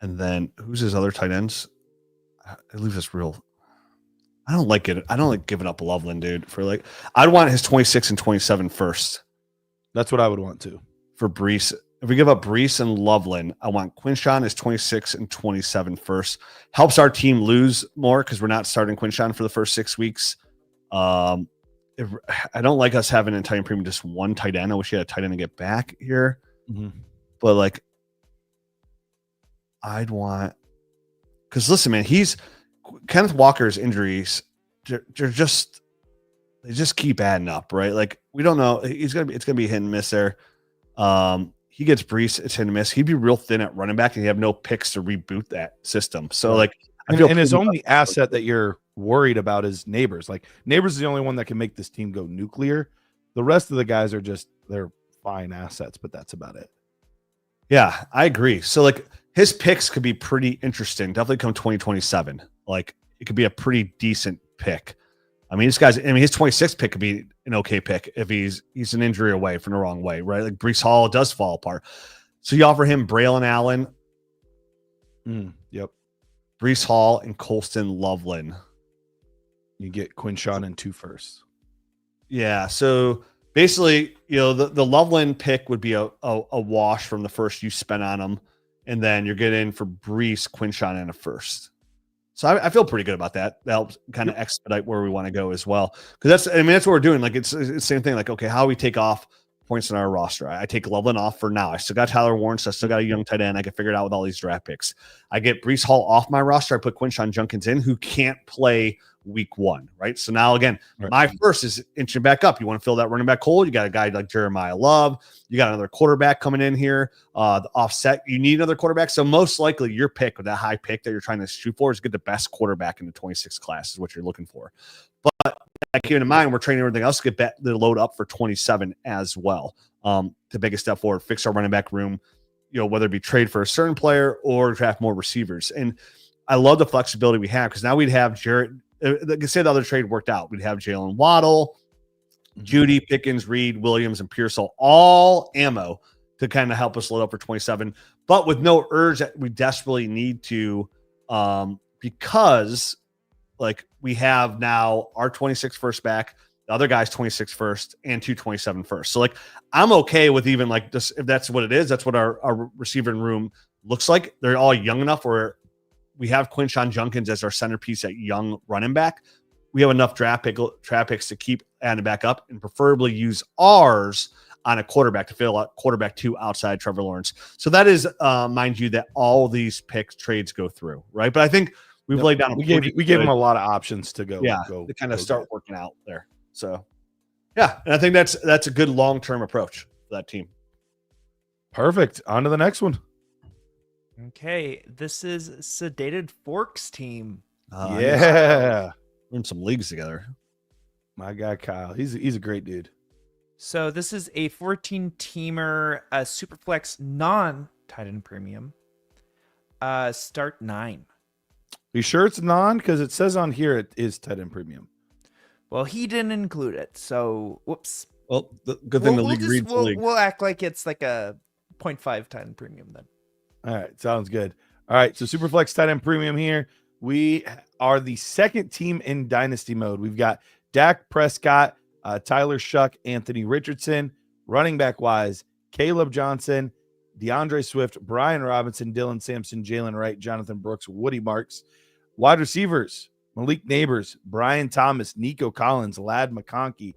And then who's his other tight ends? It leaves us real. I don't like it. I don't like giving up Loveland, dude. For like, I'd want his 26 and 27 first. That's what I would want to. For Breece. If we give up Breece and Loveland, I want Quinshawn as 26 and 27 first. Helps our team lose more because we're not starting Quinshawn for the first 6 weeks. I don't like us having an entire premium, just one tight end. I wish we had a tight end to get back here. Mm-hmm. But like, I'd want, because listen, man, Kenneth Walker's injuries, they just keep adding up, right? Like, we don't know. It's gonna be hit and miss there. He gets Breece, it's hit and miss. He'd be real thin at running back, and you have no picks to reboot that system. So like, and his only asset that you're worried about is Neighbors. Like, Neighbors is the only one that can make this team go nuclear. The rest of the guys are they're fine assets, but that's about it. Yeah, I agree. So like, his picks could be pretty interesting. Definitely come 2027. Like, it could be a pretty decent pick. I mean, his 26th pick could be an okay pick if he's an injury away from the wrong way, right? Like, Breece Hall does fall apart. So you offer him Braylon Allen. Yep. Breece Hall and Colston Loveland. You get Quinshawn and 2 firsts. Yeah. So basically, the Loveland pick would be a wash from the first you spent on him. And then you're getting for Breece, Quinshawn, and a first. So I feel pretty good about that. That helps kind of expedite where we want to go as well. Because that's what we're doing. Like, it's the same thing. Like, okay, how we take off points in our roster. I take Loveland off for now. I still got Tyler Warren, so I still got a young tight end. I can figure it out with all these draft picks. I get Breece Hall off my roster. I put Quinshawn Junkins in, who can't play week 1, right? So now, again, my first is inching back up. You want to fill that running back hole. You got a guy like Jeremiah Love. You got another quarterback coming in here. The offset, you need another quarterback. So most likely your pick with that high pick that you're trying to shoot for is get the best quarterback in the 26 class is what you're looking for. But keeping in mind, we're training everything else to get the load up for 27 as well. To make a step forward, fix our running back room, whether it be trade for a certain player or draft more receivers. And I love the flexibility we have, because now we'd have Jarrett. Say the other trade worked out. We'd have Jalen Waddle, Judy, Pickens, Reed, Williams, and Pearsall, all ammo to kind of help us load up for 27, but with no urge that we desperately need to, because like, we have now our 26 first back, the other guy's 26 first, and 227 first. So like, I'm okay with even like this, if that's what it is, that's what our receiving room looks like. They're all young enough where we have Quinshawn Junkins as our centerpiece at young running back. We have enough draft picks to keep adding back up, and preferably use ours on a quarterback to fill out quarterback 2 outside Trevor Lawrence. So that is, mind you, that all these trades go through, right? But I think we've laid down. We gave them a lot of options to go. To kind of start working out there. So yeah, and I think that's a good long-term approach for that team. Perfect. On to the next one. Okay, this is Sedated Forks team. We're in some leagues together. My guy Kyle, he's a great dude. So this is a 14-teamer, Superflex non-tight end premium. Start 9. You sure it's non? Because it says on here it is tight end premium. Well, he didn't include it, so whoops. Well, the good thing the league reads the league. We'll act like it's like a 0.5 tight end premium then. All right, sounds good. All right, so Superflex tight end premium here. We are the second team in Dynasty mode. We've got Dak Prescott, Tyler Shuck, Anthony Richardson. Running back wise, Caleb Johnson, DeAndre Swift, Brian Robinson, Dylan Sampson, Jalen Wright, Jonathan Brooks, Woody Marks. Wide receivers, Malik Neighbors, Brian Thomas, Nico Collins, Ladd McConkey,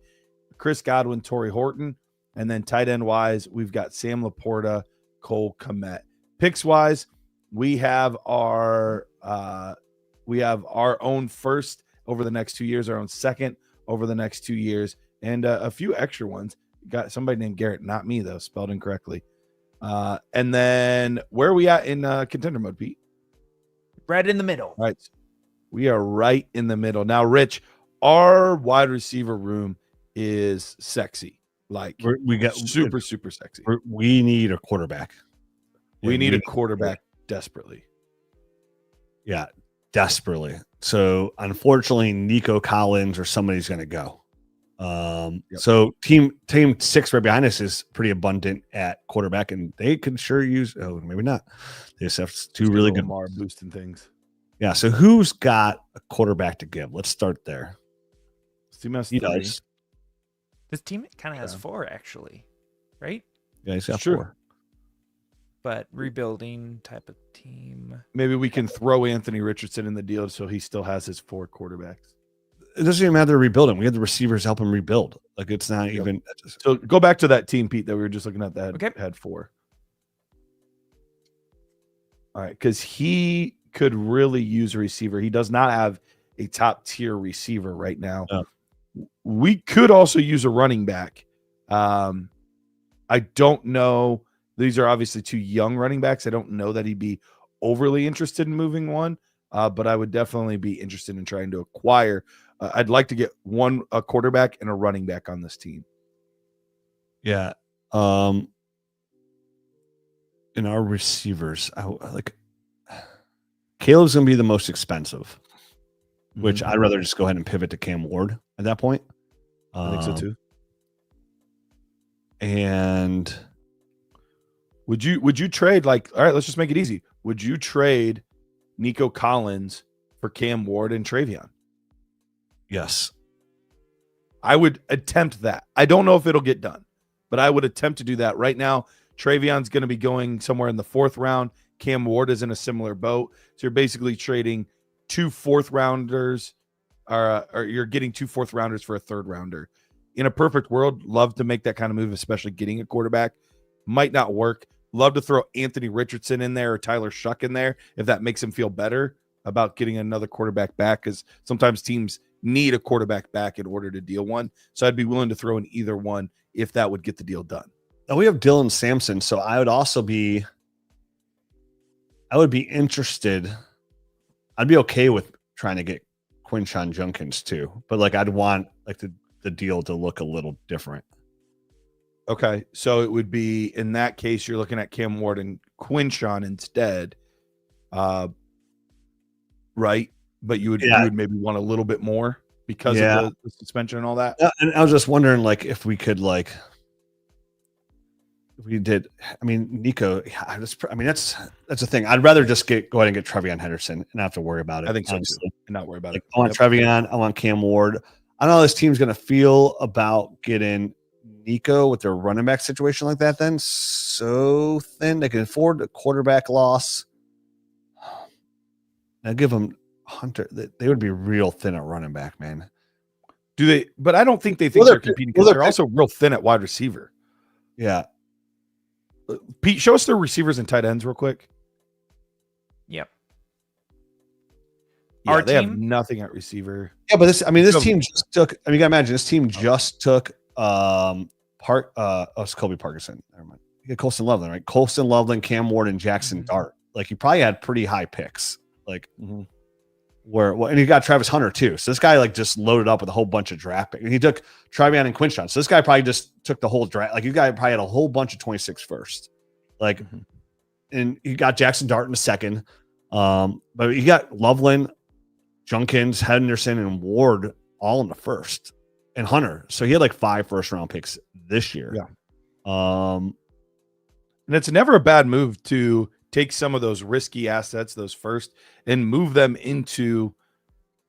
Chris Godwin, Torrey Horton. And then tight end wise, we've got Sam Laporta, Cole Kmet. Picks wise, we have our own first over the next 2 years, our own second over the next 2 years, and a few extra ones. Got somebody named Garrett, not me though, spelled incorrectly. And then where are we at in contender mode, Pete? Right in the middle. Right. We are right in the middle. Now, Rich, our wide receiver room is sexy. Like We got super sexy. We need a quarterback. We need a quarterback desperately. Yeah, desperately. So unfortunately, Nico Collins or somebody's going to go. So team 6 right behind us is pretty abundant at quarterback, and they could sure use. Oh, maybe not. They just have two really good Lamar boosting things. Yeah. So who's got a quarterback to give? Let's start there. He does. This team kind of has 4 actually, right? Yeah, he's got Sure. 4. But rebuilding type of team. Maybe we can throw Anthony Richardson in the deal so he still has his 4 quarterbacks. It doesn't even matter to rebuild him. We have the receivers help him rebuild. Like it's not even. So go back to that team, Pete, that we were just looking at that had 4. All right, because he could really use a receiver. He does not have a top tier receiver right now. No. We could also use a running back. I don't know. These are obviously 2 young running backs. I don't know that he'd be overly interested in moving one, but I would definitely be interested in trying to acquire. I'd like to get a quarterback and a running back on this team. Yeah. In our receivers, Caleb's going to be the most expensive, which I'd rather just go ahead and pivot to Cam Ward at that point. I think so too. And would you trade all right, let's just make it easy. Would you trade Nico Collins for Cam Ward and Travion? Yes. I would attempt that. I don't know if it'll get done, but I would attempt to do that. Right now, Travion's going to be going somewhere in the 4th round. Cam Ward is in a similar boat. So you're basically trading 2 4th rounders, or you're getting 2 4th rounders for a 3rd rounder. In a perfect world, love to make that kind of move, especially getting a quarterback. Might not work. Love to throw Anthony Richardson in there or Tyler Shuck in there if that makes him feel better about getting another quarterback back, because sometimes teams need a quarterback back in order to deal one. So I'd be willing to throw in either one if that would get the deal done. Now we have Dylan Sampson, so I would be interested. I'd be okay with trying to get Quinshon Judkins too, but I'd want the deal to look a little different. Okay, so it would be, in that case, you're looking at Cam Ward and Quinshon instead, right? But you would maybe want a little bit more because of the suspension and all that. And I was just wondering, if we could, if we did. I mean, Nico. That's the thing. I'd rather just go ahead and get Trevion Henderson and not have to worry about it. I think so too, and not worry about it. I want Trevion. I want Cam Ward. I don't know how this team's going to feel about getting Nico with their running back situation like that. Then so thin they can afford a quarterback loss. Now give them Hunter. They would be real thin at running back, man. Do they? But I don't think they think they're competing because they're also real thin at wide receiver. Yeah. Pete, show us their receivers and tight ends real quick. Yep. Yeah, they have nothing at receiver. Yeah, but this team just took. You gotta imagine this team just took it's Kobe Parkinson. Never mind. You got Colston Loveland, right? Colston Loveland, Cam Ward, and Jackson Dart. You probably had pretty high picks. And you got Travis Hunter too. So this guy just loaded up with a whole bunch of draft picks. And he took Trevion and Quinshon. So this guy probably just took the whole draft. You guy probably had a whole bunch of 26 first. And you got Jackson Dart in the 2nd. But you got Loveland, Judkins, Henderson, and Ward all in the 1st, and Hunter. So he had 5 first-round picks this year. Yeah. And it's never a bad move to take some of those risky assets, those first, and move them into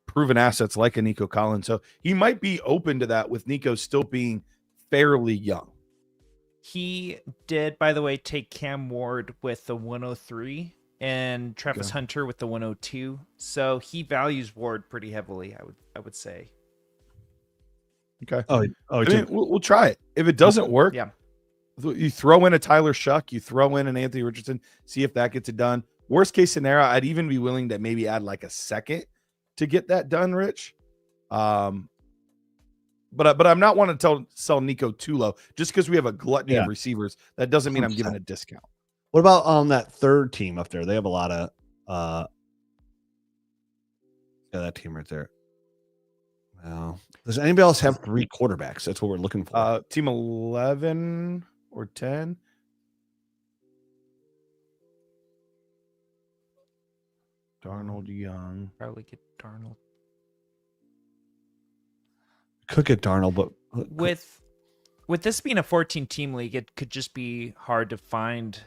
proven assets like a Nico Collins. So he might be open to that with Nico still being fairly young. He did, by the way, take Cam Ward with the 103 and Travis Hunter with the 102. So he values Ward pretty heavily, I would say. Okay. We'll try it. If it doesn't work, you throw in a Tyler Shuck, you throw in an Anthony Richardson, see if that gets it done. Worst case scenario, I'd even be willing to maybe add a second to get that done, Rich. But I'm not wanting to sell Nico too low just because we have a gluttony of receivers. That doesn't mean I'm giving a discount. What about on that 3rd team up there? They have a lot of Yeah, that team right there. Well, does anybody else have 3 quarterbacks? That's what we're looking for. Team 11 or 10. Darnold Young. Probably get Darnold. Could get Darnold, but With this being a 14-team league, it could just be hard to find.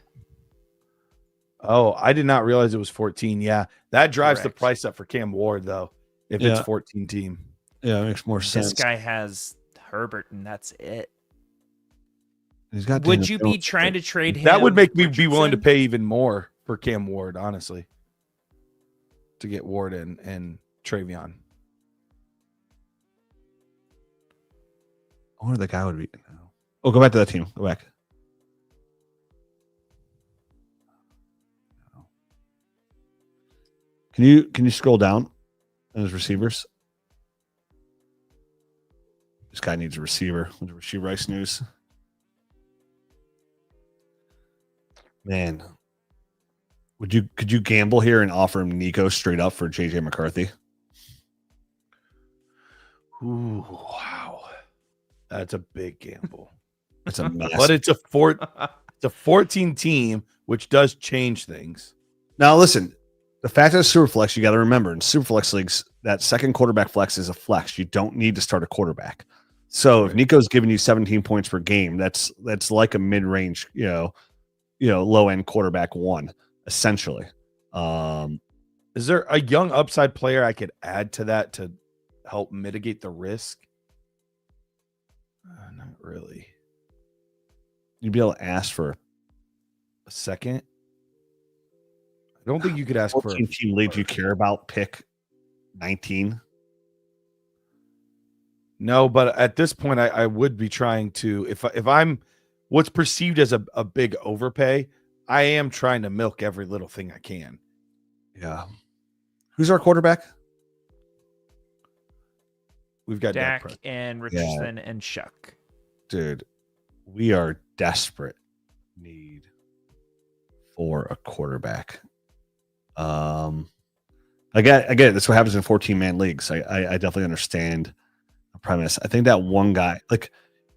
Oh, I did not realize it was 14. Yeah, that drives the Correct. price up for Cam Ward, though, if Yeah. it's 14 team. yeah, it makes more sense. This guy has Herbert, and that's it. He's got Would Daniel you be Jones. trying to trade him? That would make me be willing to Richardson? pay even more for Cam Ward, honestly, to get Ward and Travion. I wonder the guy would be. Oh, go back to that team. Go back. Can you scroll down on his receivers? This guy needs a receiver. With the Rasheed Rice news. Man, could you gamble here and offer him Nico straight up for JJ McCarthy? Ooh, wow, that's a big gamble. It's a mess. But it's a 14 team, which does change things. Now listen, the fact that it's super flex, you got to remember in super flex leagues, that second quarterback flex is a flex. You don't need to start a quarterback. So if Nico's giving you 17 points per game, that's like a mid-range, low end quarterback one, essentially. Is there a young upside player I could add to that to help mitigate the risk? Not really. You'd be able to ask for A second. I don't think you could ask for 14 team league. Do you care about pick 19? No, but at this point, I would be trying to, if I'm what's perceived as a big overpay, I am trying to milk every little thing I can. Yeah. Who's our quarterback? We've got Dak Dak Prescott. and Richardson and Shuck. Dude, we are desperate need for a quarterback. I get it. That's what happens in 14-man leagues. I definitely understand the premise. I think that one guy,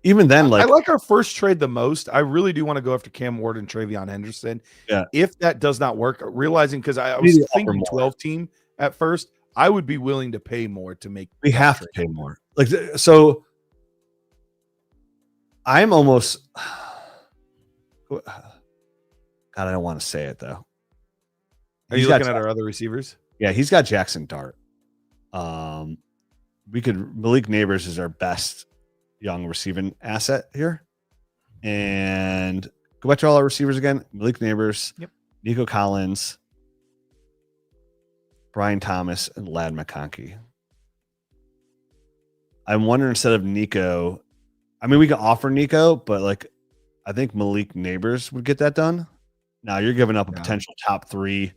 even then, I like our first trade the most. I really do want to go after Cam Ward and Travion Henderson. Yeah. If that does not work, realizing because I was thinking 12 team at first, I would be willing to pay more to make. we have to pay more. So I'm almost. God, I don't want to say it though. Are you looking at our other receivers? Yeah, he's got Jackson Dart. Malik Neighbors is our best young receiving asset here. And go back to all our receivers again. Malik Neighbors, Yep. Nico Collins, Brian Thomas, and Lad McConkey. I'm wondering instead of Nico, I mean, we can offer Nico, but I think Malik Neighbors would get that done. Now you're giving up a potential top 3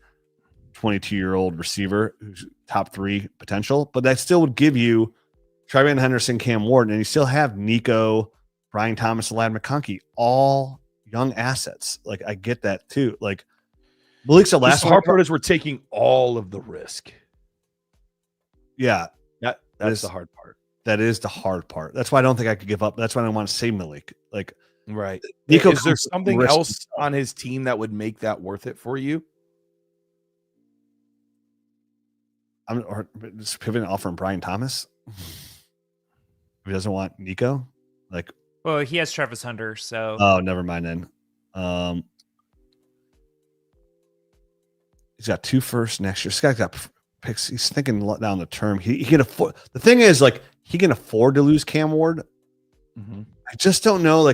22-year-old receiver who's top 3 potential, but that still would give you Travion Henderson, Cam Ward, and you still have Nico, Brian Thomas, and Lad McConkey, all young assets. I get that too. Malik's the last The hard part is we're taking all of the risk. Yeah. That's the hard part. That is the hard part. That's why I don't think I could give up. That's why I don't want to say Malik. Right. Nico, is there something else on his team that would make that worth it for you? I'm just pivoting off from Brian Thomas. He doesn't want Nico. Well, he has Travis Hunter, so Oh, never mind then. He's got 2 firsts next year. This guy's got picks. He's thinking down the term. He can afford. The thing is, he can afford to lose Cam Ward. Mm-hmm. I just don't know,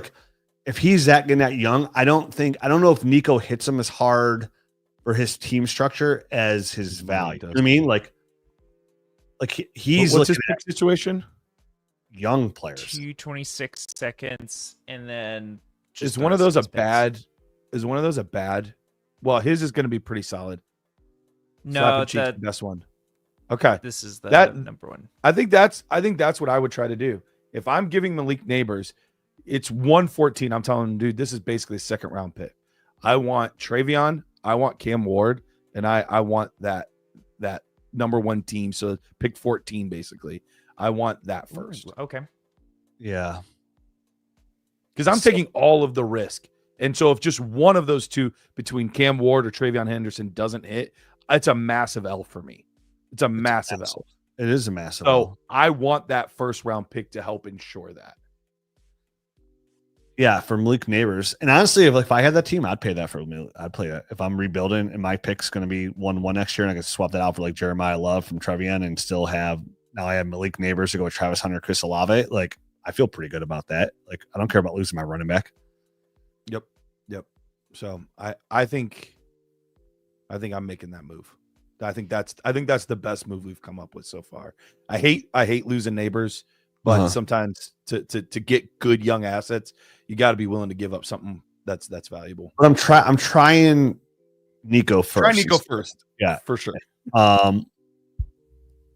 if he's that young. I don't know if Nico hits him as hard for his team structure as his value. You know what I mean? He's what's looking his pick situation? young players. 226 seconds, and then Is one of those a bad? Is one of those a bad? Well, his is going to be pretty solid. Slap No, and Cheek's the best one. Okay, this is the That- number one. I think that's what I would try to do. If I'm giving Malik Neighbors, it's 114. I'm telling him, dude, this is basically a second round pick. I want Travion, I want Cam Ward, and I want that number one team. So pick 14, basically. I want that first. Ooh, okay. Yeah. Because I'm taking all of the risk. And so if just one of those two between Cam Ward or Travion Henderson doesn't hit, it's a massive L for me. It's a massive L. It is a massive So L. I want that first round pick to help ensure that. Yeah, for Malik Neighbors. And honestly, if I had that team, I'd pay that for me. I'd play that. If I'm rebuilding and my pick's going to be 1-1 next year and I can swap that out for like Jeremiah Love from Trevion and still have, now I have Malik Neighbors to go with Travis Hunter, Chris Olave. Like, I feel pretty good about that. Like, I don't care about losing my running back. Yep. So I think I'm making that move. I think that's the best move we've come up with so far. I hate losing Neighbors, but sometimes to get good young assets, you got to be willing to give up something that's valuable. But I'm trying Nico first. Try Nico first. Yeah, for sure.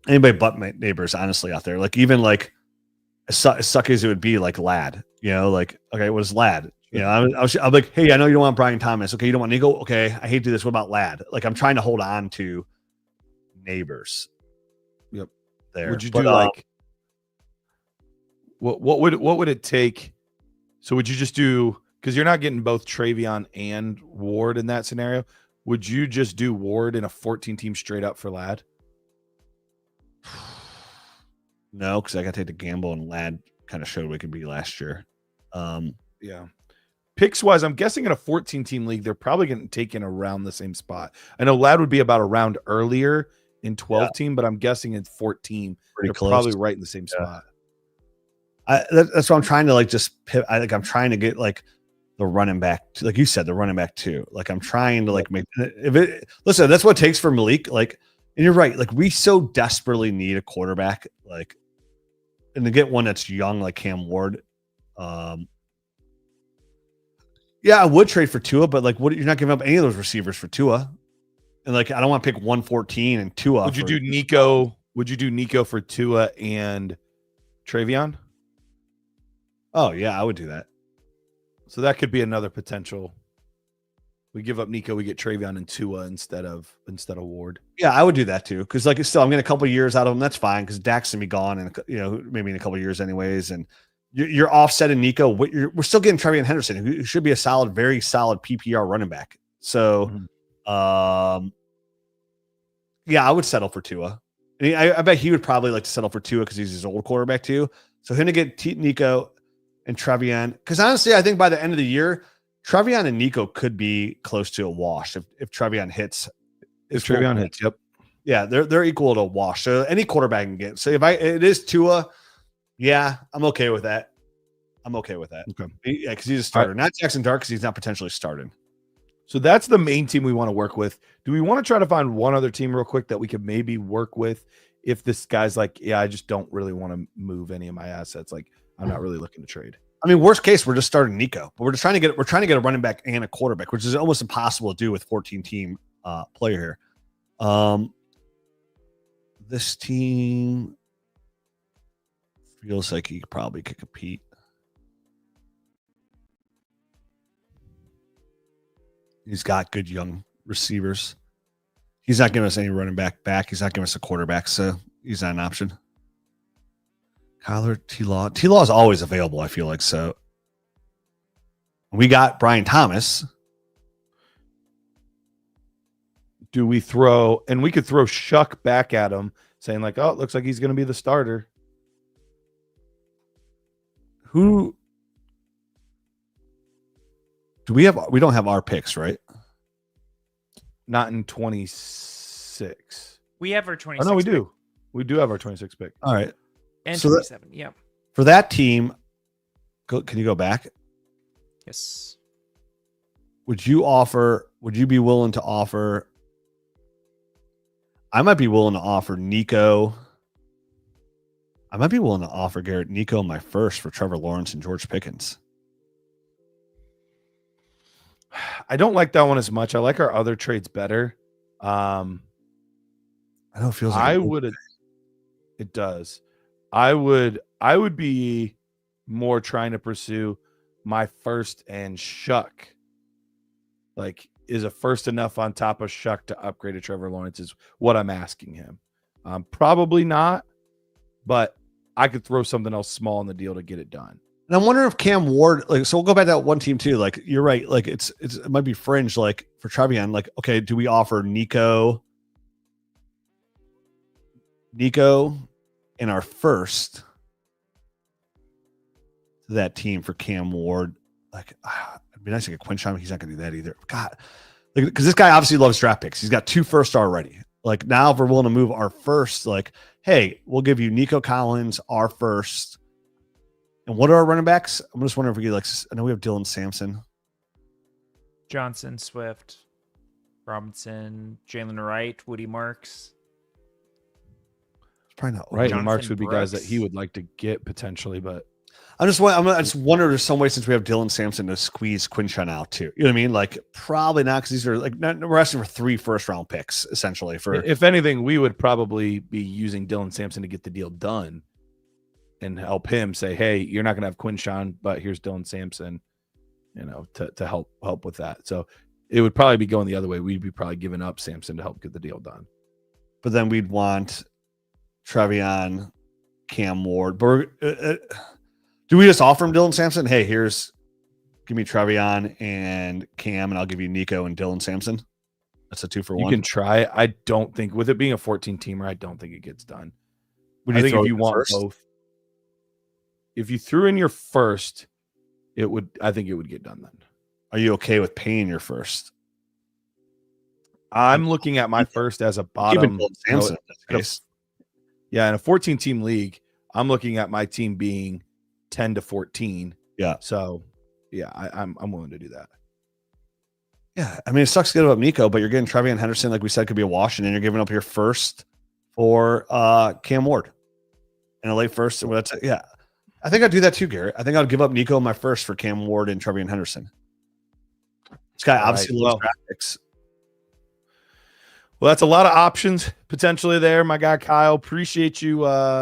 Anybody but my Neighbors, honestly, out there. Like, even like as sucky as it would be, like Lad. You know, like, okay, what is Lad? You know, I'm like, hey, I know you don't want Brian Thomas. Okay, you don't want Nico. Okay, I hate to do this. What about Lad? Like, I'm trying to hold on to Neighbors. Yep. There. Would you do like what would it take? So would you just do, because you're not getting both Travion and Ward in that scenario? Would you just do Ward in a 14 team straight up for Lad? No, because I got to take the gamble, and Lad kind of showed what it could be last year. Yeah. Picks wise, I'm guessing in a 14 team league, they're probably going to take in around the same spot. I know Lad would be about a round earlier in 12 team, but I'm guessing in 14, pretty they're close. probably right in the same spot. That's what I'm trying to like just I'm trying to get like the running back, like you said, the running back too. Like, I'm trying to like make listen, that's what it takes for Malik. Like, and you're right. Like, we so desperately need a quarterback, like, and to get one that's young, like Cam Ward. Yeah, I would trade for Tua, but like, you're not giving up any of those receivers for Tua. And like, I don't want to pick 114 and Tua. Would you do Nico? Would you do Nico for Tua and Travion? Oh yeah, I would do that. So that could be another potential. We give up Nico, we get Travion and Tua instead of Ward. Yeah, I would do that too. Because like, still, I'm getting a couple of years out of him. That's fine, because Dak's gonna be gone, and maybe in a couple of years anyways. And you're offsetting Nico. We're still getting Trevion Henderson, who should be a very solid PPR running back. So, yeah, I would settle for Tua. I bet he would probably like to settle for Tua because he's his old quarterback too. So him to get Nico and Trevion, because honestly, I think by the end of the year, Trevion and Nico could be close to a wash if Trevion hits. If Trevion hits, yep. Yeah, they're equal to a wash. So any quarterback can get. So it is Tua, yeah, I'm okay with that. Okay. Yeah, because he's a starter. Not Jackson Dart, because he's not potentially starting. So that's the main team we want to work with. Do we want to try to find one other team real quick that we could maybe work with if this guy's like, yeah, I just don't really want to move any of my assets. Like, I'm not really looking to trade. I mean, worst case, we're just starting Nico, but we're trying to get a running back and a quarterback, which is almost impossible to do with 14 team player here. This team feels like he probably could compete. He's got good young receivers. He's not giving us any running back. He's not giving us a quarterback, so he's not an option. Kyler T-Law. T-Law is always available, I feel like. So we got Brian Thomas. Do we throw, and we could throw Shuck back at him, saying like, oh, it looks like he's going to be the starter. Who do we have? We don't have our picks, right? Not in 26. We have our 26. Oh, no, we do. We do have our 26 pick. All right. And So 27. Yeah. For that team, can you go back? Yes. Would you be willing to offer? I might be willing to offer Nico. I might be willing to offer Garrett Nico my first for Trevor Lawrence and George Pickens. I don't like that one as much. I like our other trades better. I know it feels like I would. It does. I would be more trying to pursue my first and Shuck. Like, is a first enough on top of Shuck to upgrade to Trevor Lawrence is what I'm asking him. Probably not, but I could throw something else small in the deal to get it done. And I'm wondering if Cam Ward, like, so we'll go back to that one team too. Like, you're right. Like, it might be fringe. Like for Trevion, like, okay, do we offer Nico in our first to that team for Cam Ward? Like, it'd be nice to get Quinshon. He's not going to do that either. God, because this guy obviously loves draft picks. He's got 2 firsts already. Like, now if we're willing to move our first, like, hey, we'll give you Nico Collins, our first. And what are our running backs? I'm just wondering if we get, like, I know we have Dylan Sampson, Johnson, Swift, Robinson, Jalen Wright, Woody Marks. It's probably not Right. Jonathan Marks would be guys that Brooks. he would like to get potentially, but I just wonder if there's some way, since we have Dylan Sampson, to squeeze Quinshon out too. You know what I mean? Like, probably not, because these are like, we're asking for 3 first-round picks essentially. For if anything, we would probably be using Dylan Sampson to get the deal done and help him say, hey, you're not going to have Quinshon, but here's Dylan Sampson, to help with that. So it would probably be going the other way. We'd be probably giving up Sampson to help get the deal done. but then we'd want Trevion, Cam Ward. But do we just offer him Dylan Sampson? Hey, give me Trevion and Cam, and I'll give you Nico and Dylan Sampson. That's a 2 for 1. You can try it. I don't think, with it being a 14-teamer, I don't think it gets done. Would I think throw if it you want first? both, if you threw in your first, I think it would get done then. Are you okay with paying your first? I'm looking at my first as a bottom. Keeping Dylan Sampson, if that's the case. Yeah, in a 14-team league, I'm looking at my team being 10 to 14. Yeah. So, yeah, I'm willing to do that. Yeah, I mean, it sucks to give up Nico, but you're getting Trevion Henderson, like we said, could be a wash, and then you're giving up your first for Cam Ward and a late first. And that's yeah, I think I'd do that too, Garrett. I think I'd give up Nico my first for Cam Ward and Trevion Henderson. This guy obviously loves draft picks. Well, that's a lot of options potentially there, my guy Kyle. Appreciate you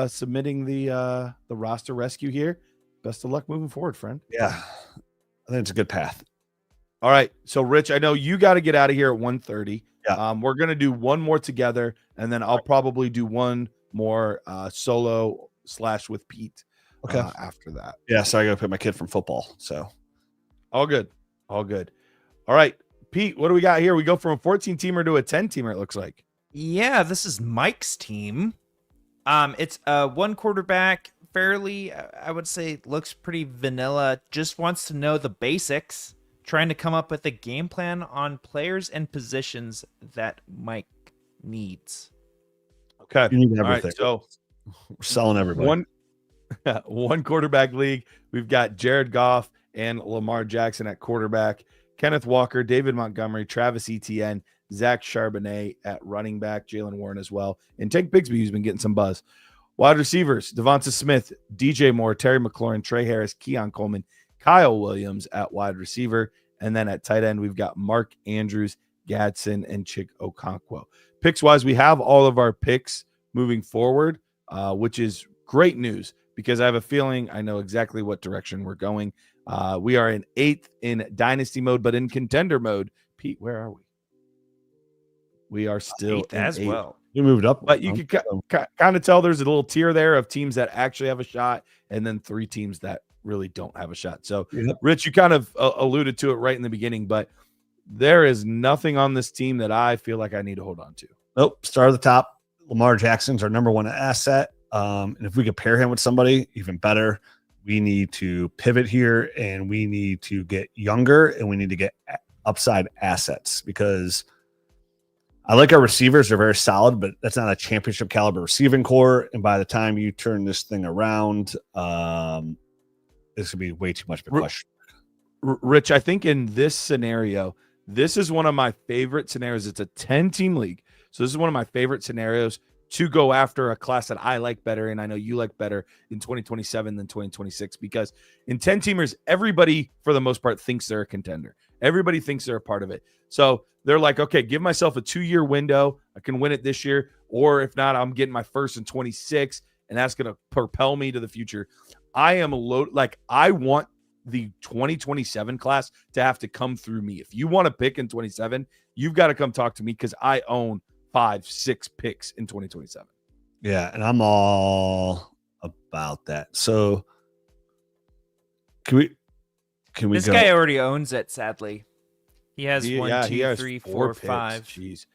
submitting the roster rescue here. Best of luck moving forward, friend. Yeah, I think it's a good path. All right. So, Rich, I know you got to get out of here at 1:30. Yeah. We're going to do one more together, and then I'll probably do one more solo / with Pete after that. Yeah, so I got to pick my kid from football. So All good. All good. All right. Pete, what do we got here? We go from a 14-teamer to a 10-teamer, it looks like. Yeah, this is Mike's team. It's one quarterback, fairly, I would say, looks pretty vanilla. Just wants to know the basics. Trying to come up with a game plan on players and positions that Mike needs. Okay. you need All everything. right. So, We're selling everybody. one quarterback league. We've got Jared Goff and Lamar Jackson at quarterback, Kenneth Walker, David Montgomery, Travis Etienne, Zach Charbonnet at running back, Jalen Warren as well, and Tank Bigsby, who's been getting some buzz. Wide receivers, Devonta Smith, DJ Moore, Terry McLaurin, Trey Harris, Keon Coleman, Kyle Williams at wide receiver. And then at tight end, we've got Mark Andrews, Gadsden, and Chick Okonkwo. Picks-wise, we have all of our picks moving forward, which is great news because I have a feeling I know exactly what direction we're going. We are in 8th in Dynasty mode, but in contender mode. Pete, where are we? We are still 8th as 8th. well. You moved up. But you can kind of tell there's a little tier there of teams that actually have a shot and then 3 teams that really don't have a shot. So, Rich, you kind of alluded to it right in the beginning, but there is nothing on this team that I feel like I need to hold on to. Nope. Start at the top. Lamar Jackson's our number 1 asset. And if we could pair him with somebody, even better. We need to pivot here, and we need to get younger, and we need to get upside assets, because I like our receivers. They're very solid, but that's not a championship caliber receiving core. And by the time you turn this thing around, this would be way too much of a question. Rich, I think in this scenario, this is one of my favorite scenarios. It's a 10-team league. So this is one of my favorite scenarios to go after a class that I like better, and I know you like better in 2027 than 2026, because in 10-teamers, everybody, for the most part, thinks they're a contender. Everybody thinks they're a part of it. So they're like, okay, give myself a 2-year window. I can win it this year, or if not, I'm getting my first in 26, and that's going to propel me to the future. I am I want the 2027 class to have to come through me. If you want to pick in 27, you've got to come talk to me, because I own 5-6 picks in 2027. Yeah, and I'm all about that. So can we This go? guy already owns it, sadly. He has He 1, 2, has 3, 4 4, picks. 5. Jeez.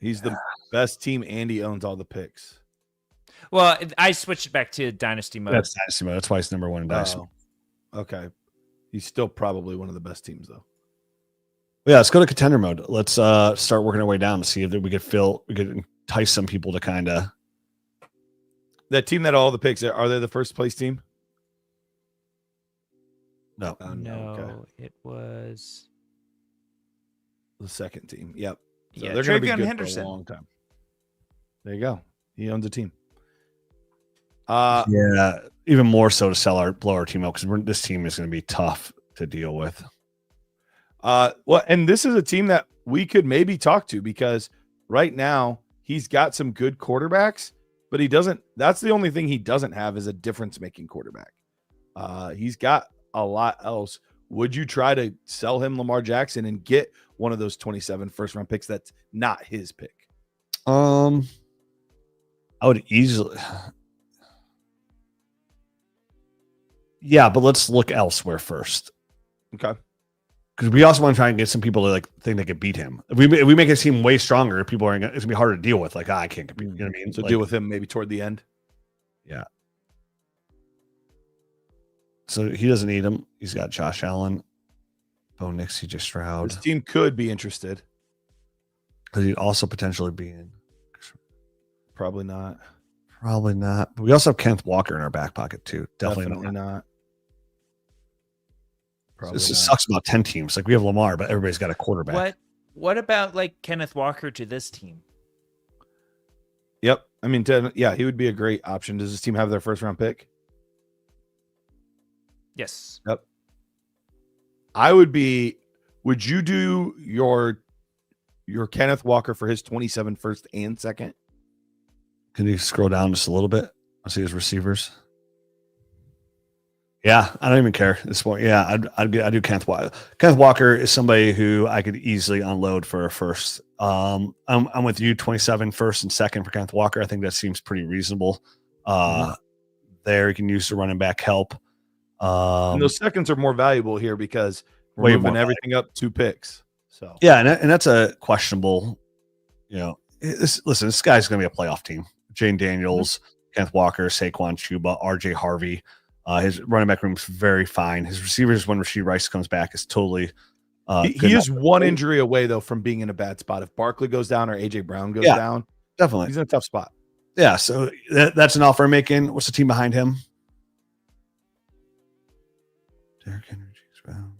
He's the best team, and he owns all the picks. Well, I switched it back to Dynasty mode. That's Dynasty mode. That's why he's number one in Dynasty. Oh, okay. He's still probably one of the best teams, though. Yeah, let's go to contender mode. Let's start working our way down to see if we could entice some people to kind of. That team that all the picks, are they the first place team? No. Oh, no, okay. it was The second team. Yep. So yeah, they're going to be Travion good Henderson. for a long time. There you go. He owns a team. Yeah, even more so to blow our team out because this team is going to be tough to deal with. Well, and this is a team that we could maybe talk to because right now he's got some good quarterbacks, but he doesn't. That's the only thing he doesn't have is a difference-making quarterback. He's got a lot else. Would you try to sell him Lamar Jackson and get one of those 27 first-round picks that's not his pick? I would easily. Yeah, but let's look elsewhere first. Okay. Because we also want to try and get some people to think they could beat him. If we make it seem way stronger, people it's gonna be harder to deal with. Like, I can't compete. You know what I mean? So deal with him maybe toward the end. Yeah. So he doesn't need him. He's got Josh Allen, Bo Nix, CJ Stroud. This team could be interested. Could he also potentially be in? Probably not. Probably not. But we also have Kenneth Walker in our back pocket too. Definitely not. Probably this not. sucks about 10 teams. Like we have Lamar, but everybody's got a quarterback. What about like Kenneth Walker to this team? Yep. I mean, yeah, he would be a great option. Does this team have their first round pick? Yes. Yep. Would you do your Kenneth Walker for his 27 first and second? Can you scroll down just a little bit? I see his receivers. Yeah, I don't even care at this point. Yeah, I'd do Kenneth Walker. Kenneth Walker is somebody who I could easily unload for a first. I'm with you, 27 first and second for Kenneth Walker. I think that seems pretty reasonable. There you can use the running back help. And those seconds are more valuable here because we're way moving more everything up 2 picks. So yeah, and that's a questionable. Listen, this guy's going to be a playoff team. Jane Daniels, Kenneth Walker, Saquon Chuba, RJ Harvey. His running back room is very fine. His receivers, when Rashee Rice comes back, is totally. He is one injury away though from being in a bad spot. If Barkley goes down or AJ Brown goes down, definitely he's in a tough spot. Yeah, so that's an offer I'm making. What's the team behind him? Derrick Henry, James Brown.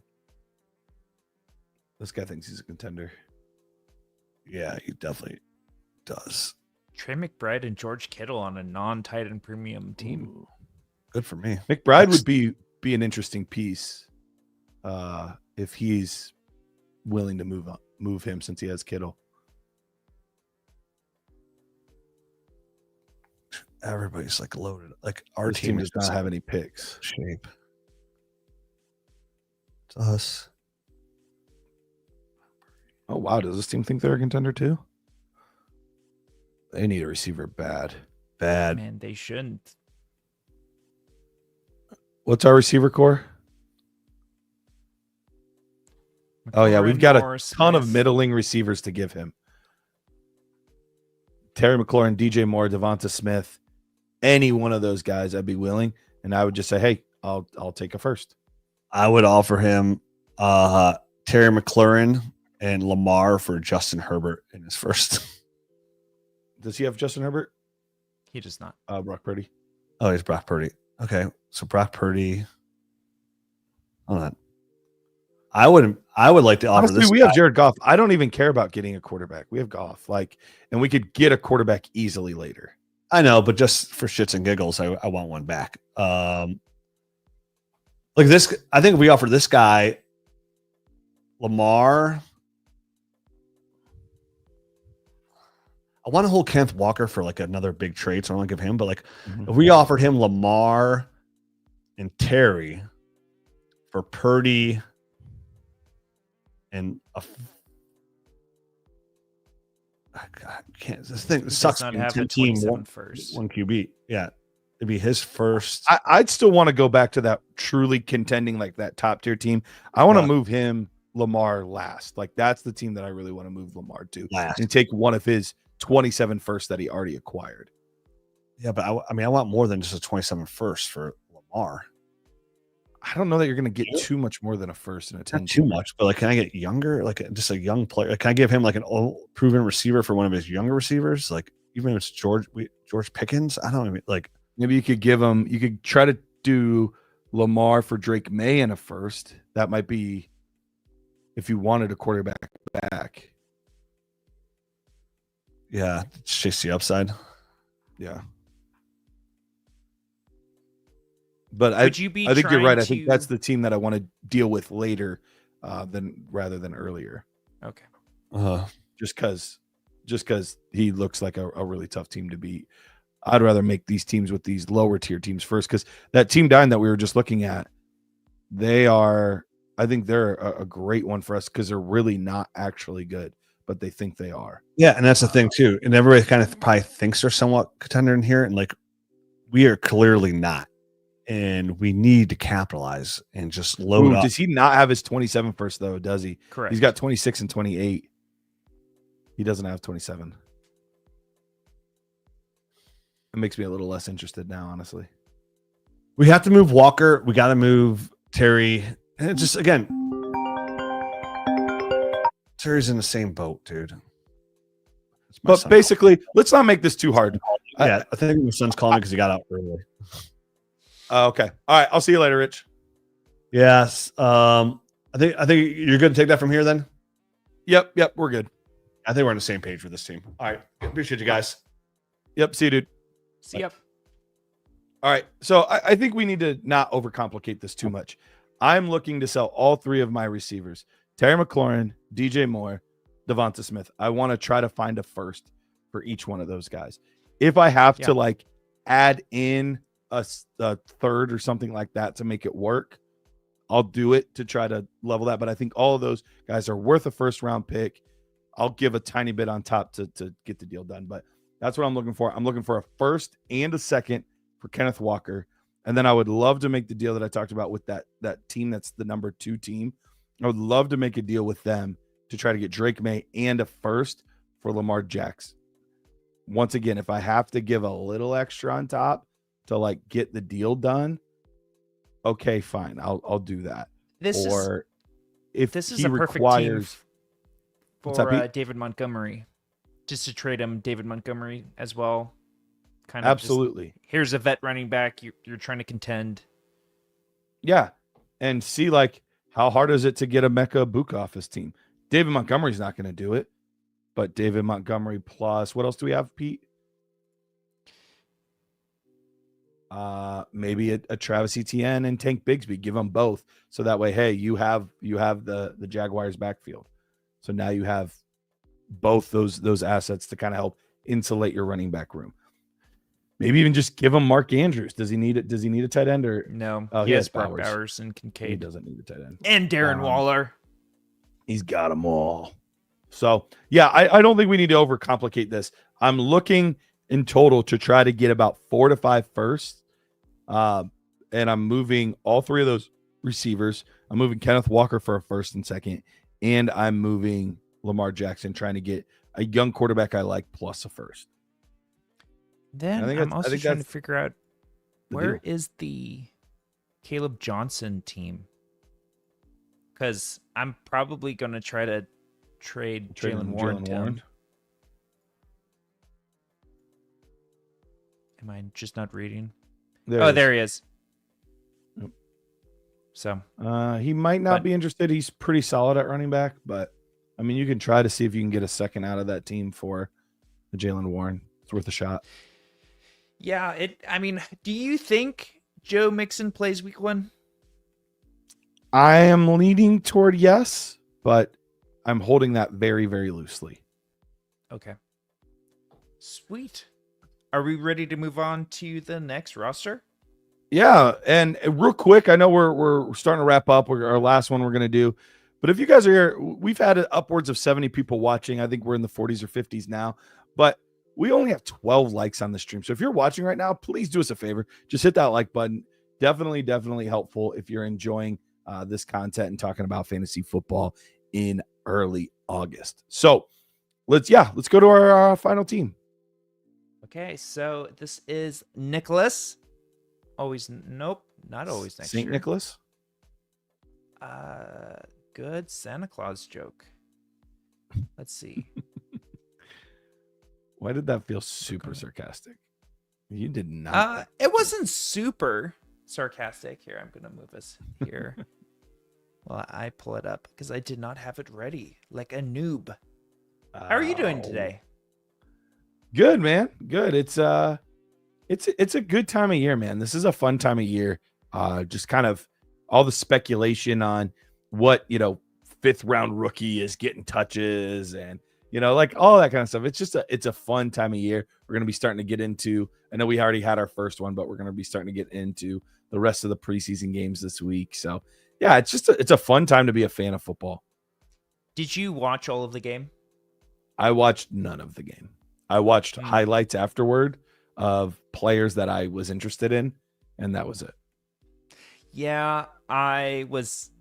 This guy thinks he's a contender. Yeah, he definitely does. Trey McBride and George Kittle on a non-tight end premium team. Ooh. Good for me. McBride would be an interesting piece if he's willing to move him since he has Kittle. Everybody's like loaded. Like our This team does not have any picks. Shape. It's us. Oh wow, does this team think they're a contender too? They need a receiver bad. Man, they shouldn't. What's our receiver core? Oh yeah, we've got a ton of middling receivers to give him. Terry McLaurin, DJ Moore, Devonta Smith, any one of those guys, I'd be willing, and I would just say, "Hey, I'll take a first." I would offer him Terry McLaurin and Lamar for Justin Herbert in his first. Does he have Justin Herbert? He does not. Brock Purdy. Oh, he's Brock Purdy. Okay, so Brock Purdy. Hold on. I would like to offer Honestly, this. We have Jared Goff. I don't even care about getting a quarterback. We have Goff, and we could get a quarterback easily later. I know, but just for shits and giggles, I want one back. Like this, I think if we offer this guy Lamar, I want to hold Kenneth Walker for like another big trade, so I want to give him. But like, if we offered him Lamar and Terry for Purdy and I can't. This thing Does sucks. not being have 10 a team 27 first. one QB. Yeah, it'd be his first. I'd still want to go back to that truly contending, like that top tier team. I want to move him Lamar last. Like that's the team that I really want to move Lamar to Last. and take one of his 27 first that he already acquired. Yeah, but I mean, I want more than just a 27 first for Lamar. I don't know that you're going to get too much more than a first and a 10. Not too much, but like, can I get younger? Like just a young player? Like, can I give him like an old proven receiver for one of his younger receivers? Like even if it's George Pickens, I don't even like. Maybe you could give him. You could try to do Lamar for Drake May in a first. That might be if you wanted a quarterback back. Yeah, chase the upside. Yeah. But Would you be I think you're trying right. I think to- that's the team that I want to deal with later, rather than earlier. Okay. Just because he looks like a really tough team to beat. I'd rather make these teams with these lower tier teams first, because that team Dine that we were just looking at, I think they're a great one for us because they're really not actually good, but they think they are. Yeah, and that's the thing too. And everybody kind of probably thinks they're somewhat contender in here, and like we are clearly not. And we need to capitalize and just load up. Does he not have his 27 first though? Does he? Correct. He's got 26 and 28. He doesn't have 27. It makes me a little less interested now, honestly. We have to move Walker. We got to move Terry. And it's just, again, Terry's in the same boat, dude. But basically, let's not make this too hard. Yeah, I think my son's calling me because he got out early. Okay. All right. I'll see you later, Rich. Yes. I think you're good to take that from here then. Yep. We're good. I think we're on the same page for this team. All right. Appreciate you guys. Yep. See you, dude. See ya. All right. So I think we need to not overcomplicate this too much. I'm looking to sell all three of my receivers: Terry McLaurin, DJ Moore, Devonta Smith. I want to try to find a first for each one of those guys. If I have to like add in a third or something like that to make it work, I'll do it to try to level that. But I think all of those guys are worth a first round pick. I'll give a tiny bit on top to get the deal done. But that's what I'm looking for. I'm looking for a first and a second for Kenneth Walker. And then I would love to make the deal that I talked about with that team that's the number 2 team. I would love to make a deal with them to try to get Drake May and a first for Lamar Jackson. Once again, if I have to give a little extra on top to like get the deal done, okay, fine. I'll do that. This is a perfect team for David Montgomery. Just to trade him David Montgomery as well. Kind of absolutely. Here's a vet running back. You're trying to contend. Yeah. And see like how hard is it to get a Mecca Buka off his team? David Montgomery's not going to do it. But David Montgomery plus what else do we have, Pete? Maybe a Travis Etienne and Tank Bigsby. Give them both, so that way, hey, you have the Jaguars backfield. So now you have both those assets to kind of help insulate your running back room. Maybe even just give him Mark Andrews. Does he need it? Does he need a tight end or no? Oh, he has Brock Bowers and Kincaid. He doesn't need a tight end. And Darren Waller. He's got them all. So yeah, I don't think we need to overcomplicate this. I'm looking in total to try to get about 4 to 5 firsts. And I'm moving all three of those receivers. I'm moving Kenneth Walker for a first and second, and I'm moving Lamar Jackson, trying to get a young quarterback I like plus a first. Then I'm also trying to figure out where is the Caleb Johnson team, because I'm probably going to try to trade Jalen Warren to him. Am I just not reading? There he is. Yep. So he might not be interested. He's pretty solid at running back, but I mean, you can try to see if you can get a second out of that team for the Jalen Warren. It's worth a shot. Yeah, I mean, do you think Joe Mixon plays week 1? I am leaning toward yes, but I'm holding that very, very loosely. Okay. Sweet. Are we ready to move on to the next roster? Yeah, and real quick, I know we're starting to wrap up. Our last one we're going to do, But if you guys are here, we've had upwards of 70 people watching. I think we're in the 40s or 50s now, but we only have 12 likes on the stream. So if you're watching right now, please do us a favor. Just hit that like button. Definitely helpful if you're enjoying this content and talking about fantasy football in early August. So let's go to our final team. Okay, so this is Nicholas. Not always next St. year. Nicholas. Good Santa Claus joke. Let's see. Why did that feel super sarcastic? You did not. It wasn't super sarcastic. Here, I'm gonna move us here. Well, I pull it up because I did not have it ready, like a noob. How are you doing today? Good, man. Good. It's a good time of year, man. This is a fun time of year. Just kind of all the speculation on what, 5th round rookie is getting touches and, like all that kind of stuff. It's a fun time of year. We're going to be starting to get into, I know we already had our first one, but we're going to be starting to get into the rest of the preseason games this week. So yeah, it's a fun time to be a fan of football. Did you watch all of the game? I watched none of the game. I watched highlights afterward of players that I was interested in, and that was it. Yeah, I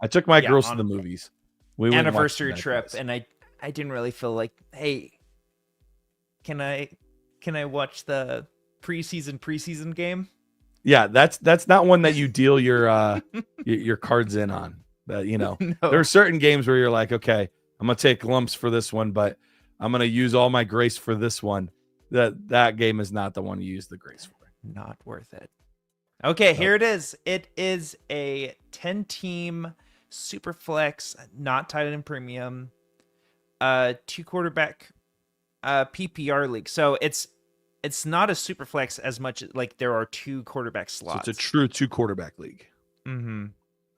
took my girls to the movies. We went anniversary trip, and I didn't really feel like, hey, can I watch the preseason game? Yeah, that's not one that you deal your your cards in on. No. There are certain games where you're like, okay, I'm gonna take lumps for this one, but I'm gonna use all my grace for this one. That game is not the one you use the grace for. Not worth it. Okay, here it is. It is a 10-team super flex, not tight end premium, 2-quarterback PPR league. So it's not a super flex as much like there are 2 quarterback slots. So it's a true 2-quarterback league. Mm-hmm.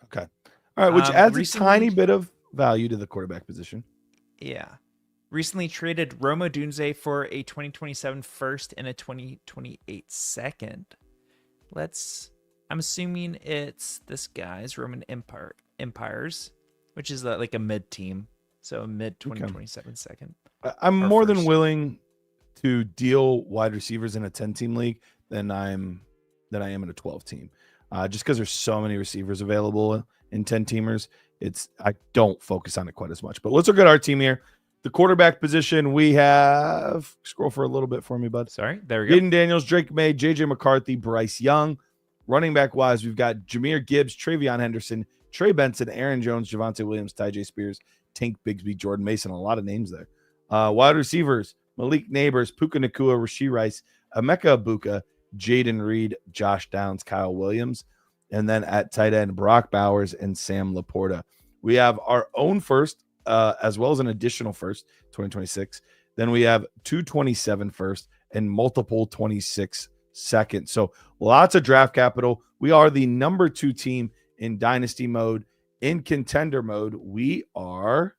Okay. All right, which adds recently, a tiny bit of value to the quarterback position. Yeah. Recently traded Rome Odunze for a 2027 first and a 2028 second. I'm assuming it's this guy's Roman Empires, which is like a mid team. So a mid 2027 second. I'm more than willing to deal wide receivers in a 10-team league than I am in a 12-team. Just because there's so many receivers available in 10-teamers, I don't focus on it quite as much. But let's look at our team here. The quarterback position, we have, scroll for a little bit for me, bud. Sorry, there we go. Aiden Daniels, Drake May, JJ McCarthy, Bryce Young. Running back wise, we've got Jahmyr Gibbs, Travion Henderson, Trey Benson, Aaron Jones, Javonte Williams, Tyjae Spears, Tank Bigsby, Jordan Mason. A lot of names there. Wide receivers, Malik Neighbors, Puka Nacua, Rashee Rice, Emeka Ibuka, Jaden Reed, Josh Downs, Kyle Williams. And then at tight end, Brock Bowers and Sam Laporta. We have our own first, as well as an additional first, 2026. Then we have 227 first and multiple 26 seconds. So lots of draft capital. We are the number 2 team in dynasty mode. In contender mode, we are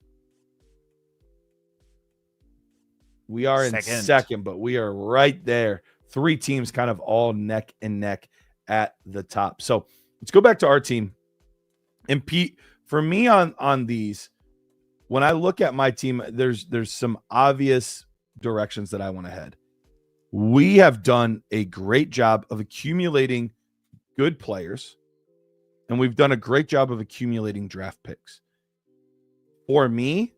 in second, but we are right there. 3 teams kind of all neck and neck at the top. So let's go back to our team. And Pete, for me on these, when I look at my team, there's some obvious directions that I want to head. We have done a great job of accumulating good players, and we've done a great job of accumulating draft picks. For me,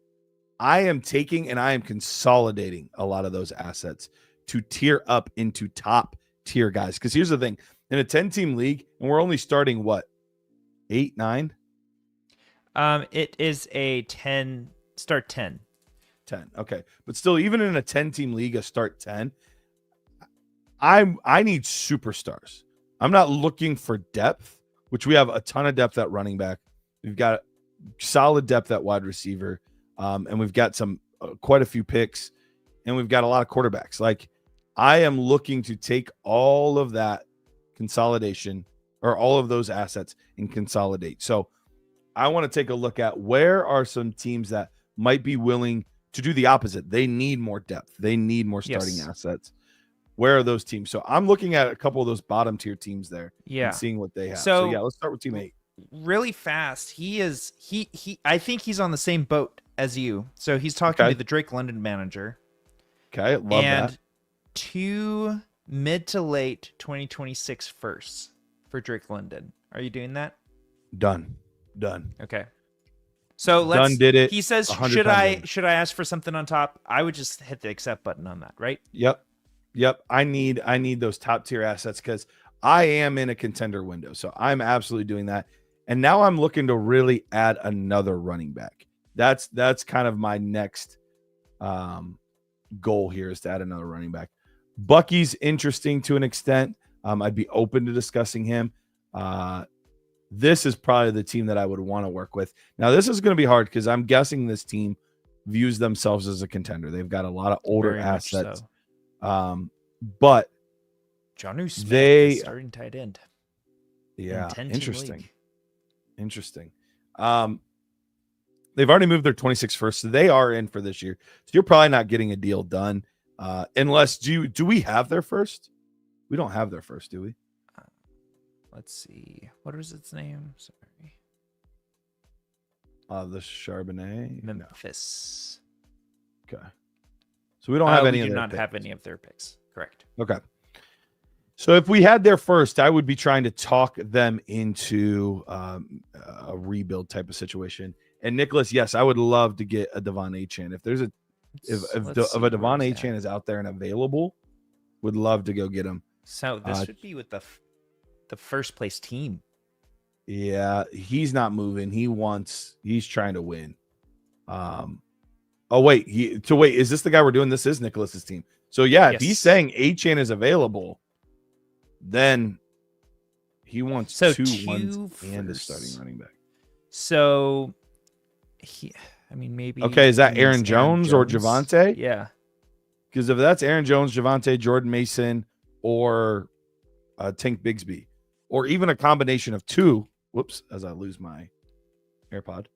I am taking and I am consolidating a lot of those assets to tier up into top tier guys. Because here's the thing, in a 10-team league, and we're only starting what, 8, 9? It is a 10. Start 10. 10. Okay. But still, even in a 10-team league, a start 10, I need superstars. I'm not looking for depth, which we have a ton of depth at running back. We've got solid depth at wide receiver. And we've got some quite a few picks, and we've got a lot of quarterbacks. Like, I am looking to take all of that consolidation or all of those assets and consolidate. So I want to take a look at where are some teams that might be willing to do the opposite. They need more depth. They need more starting assets. Where are those teams? So I'm looking at a couple of those bottom tier teams there and seeing what they have. So yeah, let's start with team 8. really fast. He I think he's on the same boat as you. So he's talking Okay. to the Drake London manager. Okay, love and that. 2 mid to late 2026 firsts for Drake London. Are you doing that? Done. Okay. So let's. Done did it. He says, 100 should times I ask for something on top? I would just hit the accept button on that, right? Yep. I need those top tier assets because I am in a contender window. So I'm absolutely doing that. And now I'm looking to really add another running back. That's kind of my next goal here, is to add another running back. Bucky's interesting to an extent. I'd be open to discussing him. This is probably the team that I would want to work with. Now, this is going to be hard because I'm guessing this team views themselves as a contender. They've got a lot of older Very much assets. so. But Jonnu Smith they- is starting tight end. yeah, 10-team interesting. league. Interesting. They've already moved their 26 first, so they are in for this year. So you're probably not getting a deal done unless do we have their first? We don't have their first, do we? Let's see. What was its name? Sorry. The Charbonnet. No. Memphis. Okay. So we don't have any we of do their not picks. have any of their picks. Correct. Okay. So if we had their first, I would be trying to talk them into a rebuild type of situation. And Nicholas, yes, I would love to get a Devon Achane. If there's a Let's see a Devon where he's Achane at. is out there and available, would love to go get him. So this would be with the first place team. Yeah, he's not moving. He's trying to win. Oh wait, is this the guy we're doing? This is Nicholas's team. So yeah, if he's Yes. saying Achane is available, then he wants So two two ones and a firsts. starting running back. So maybe. Okay, is that he Aaron means Jones or Javonte? Yeah. Because if that's Aaron Jones, Javonte, Jordan Mason, or Tank Bigsby, or even a combination of two. Whoops, as I lose my AirPod.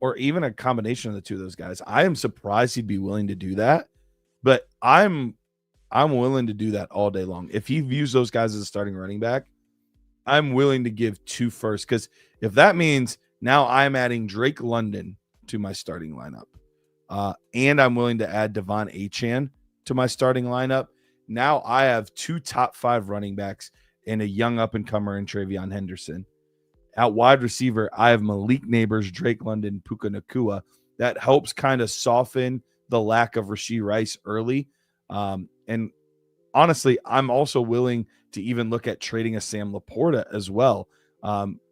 Or even a combination of the two of those guys. I am surprised he'd be willing to do that, but I'm willing to do that all day long. If he views those guys as a starting running back, I'm willing to give 2 firsts, because if that means now I'm adding Drake London to my starting lineup, and I'm willing to add Devon Achane to my starting lineup, now I have 2 top 5 running backs and a young up-and-comer in Travion Henderson. At wide receiver, I have Malik Neighbors, Drake London, Puka Nacua. That helps kind of soften the lack of Rashee Rice early. And honestly, I'm also willing to even look at trading a Sam Laporta as well.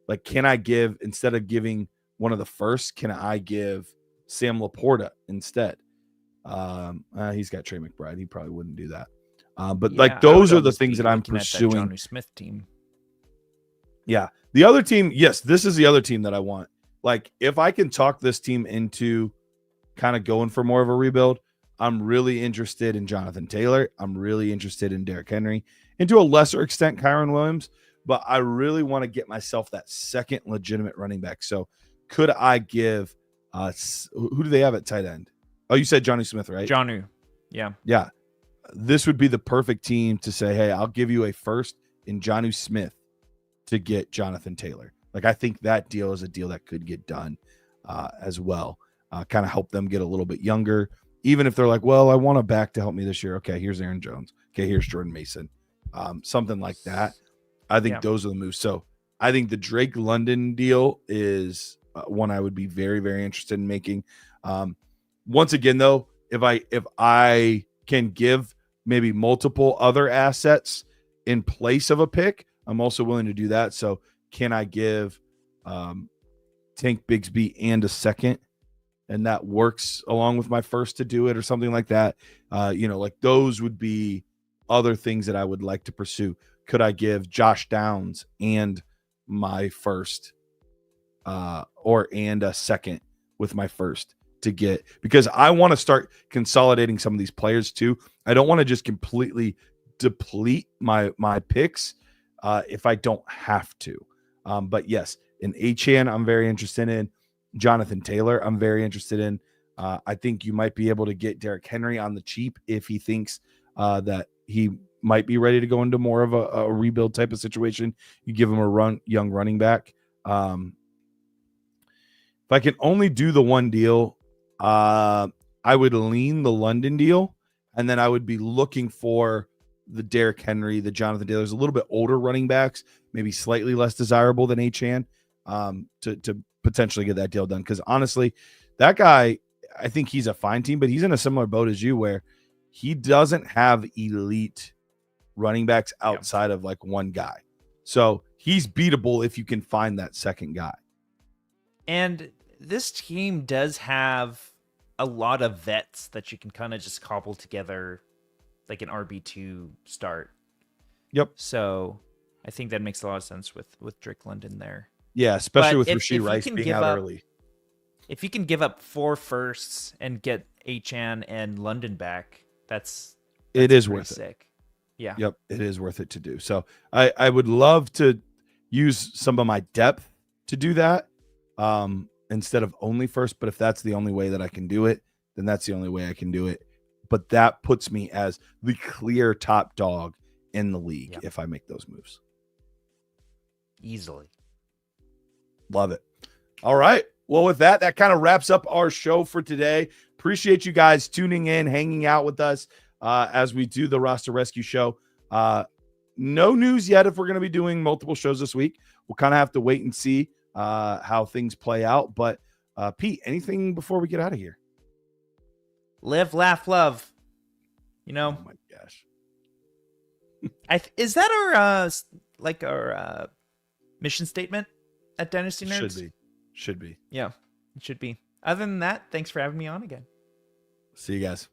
Like, can I give, instead of giving one of the first, can I give Sam Laporta instead? He's got Trey McBride. He probably wouldn't do that. But Yeah, like, I those would are the almost things be that I'm looking at pursuing. Jonnu Smith team. Yeah. The other team, yes, this is the other team that I want. Like, if I can talk this team into kind of going for more of a rebuild, I'm really interested in Jonathan Taylor. I'm really interested in Derrick Henry, and to a lesser extent, Kyron Williams. But I really want to get myself that second legitimate running back. So could I give who do they have at tight end? Oh, you said Jonnu Smith, right? Jonnu. Yeah. Yeah. This would be the perfect team to say, hey, I'll give you a first in Jonnu Smith to get Jonathan Taylor. Like, I think that deal is a deal that could get done as well. Kind of help them get a little bit younger. Even if they're like, well, I want a back to help me this year. Okay, here's Aaron Jones. Okay, here's Jordan Mason. Something like that. I think those are the moves. So I think the Drake London deal is one I would be very, very interested in making. Once again, though, if I can give maybe multiple other assets in place of a pick, I'm also willing to do that. So can I give Tank Bigsby and a second, and that works along with my first to do it, or something like that? Like, those would be other things that I would like to pursue. Could I give Josh Downs and my first and a second with my first to get, because I want to start consolidating some of these players too. I don't want to just completely deplete my picks if I don't have to. But yes, in Achane, I'm very interested in. Jonathan Taylor, I'm very interested in. I think you might be able to get Derrick Henry on the cheap if he thinks that he might be ready to go into more of a rebuild type of situation. You give him a young running back. If I can only do the one deal, I would lean the London deal, and then I would be looking for the Derrick Henry, the Jonathan Taylor's, a little bit older running backs, maybe slightly less desirable than Achane, to potentially get that deal done. Because honestly, that guy, I think he's a fine team, but he's in a similar boat as you, where he doesn't have elite running backs outside of like one guy. So he's beatable if you can find that second guy. And this team does have a lot of vets that you can kind of just cobble together like an RB2 start. Yep. So I think that makes a lot of sense with Drake London there. Yeah, especially But with if Rashee you Rice can being give out up- early. If you can give up 4 firsts and get Achane and London back, that's It is pretty worth it. sick. Yeah. Yep, it is worth it to do. So I would love to use some of my depth to do that instead of only first. But if that's the only way that I can do it, then that's the only way I can do it. But that puts me as the clear top dog in the league if I make those moves. Easily. Love it. All right. Well, with that kind of wraps up our show for today. Appreciate you guys tuning in, hanging out with us as we do the Roster Rescue Show. No news yet if we're going to be doing multiple shows this week. We'll kind of have to wait and see how things play out. But Pete, anything before we get out of here? Live, laugh, love. You know, Oh my gosh. is that our our mission statement at Dynasty Nerds? Should be. Yeah, it should be. Other than that, thanks for having me on again. See you guys.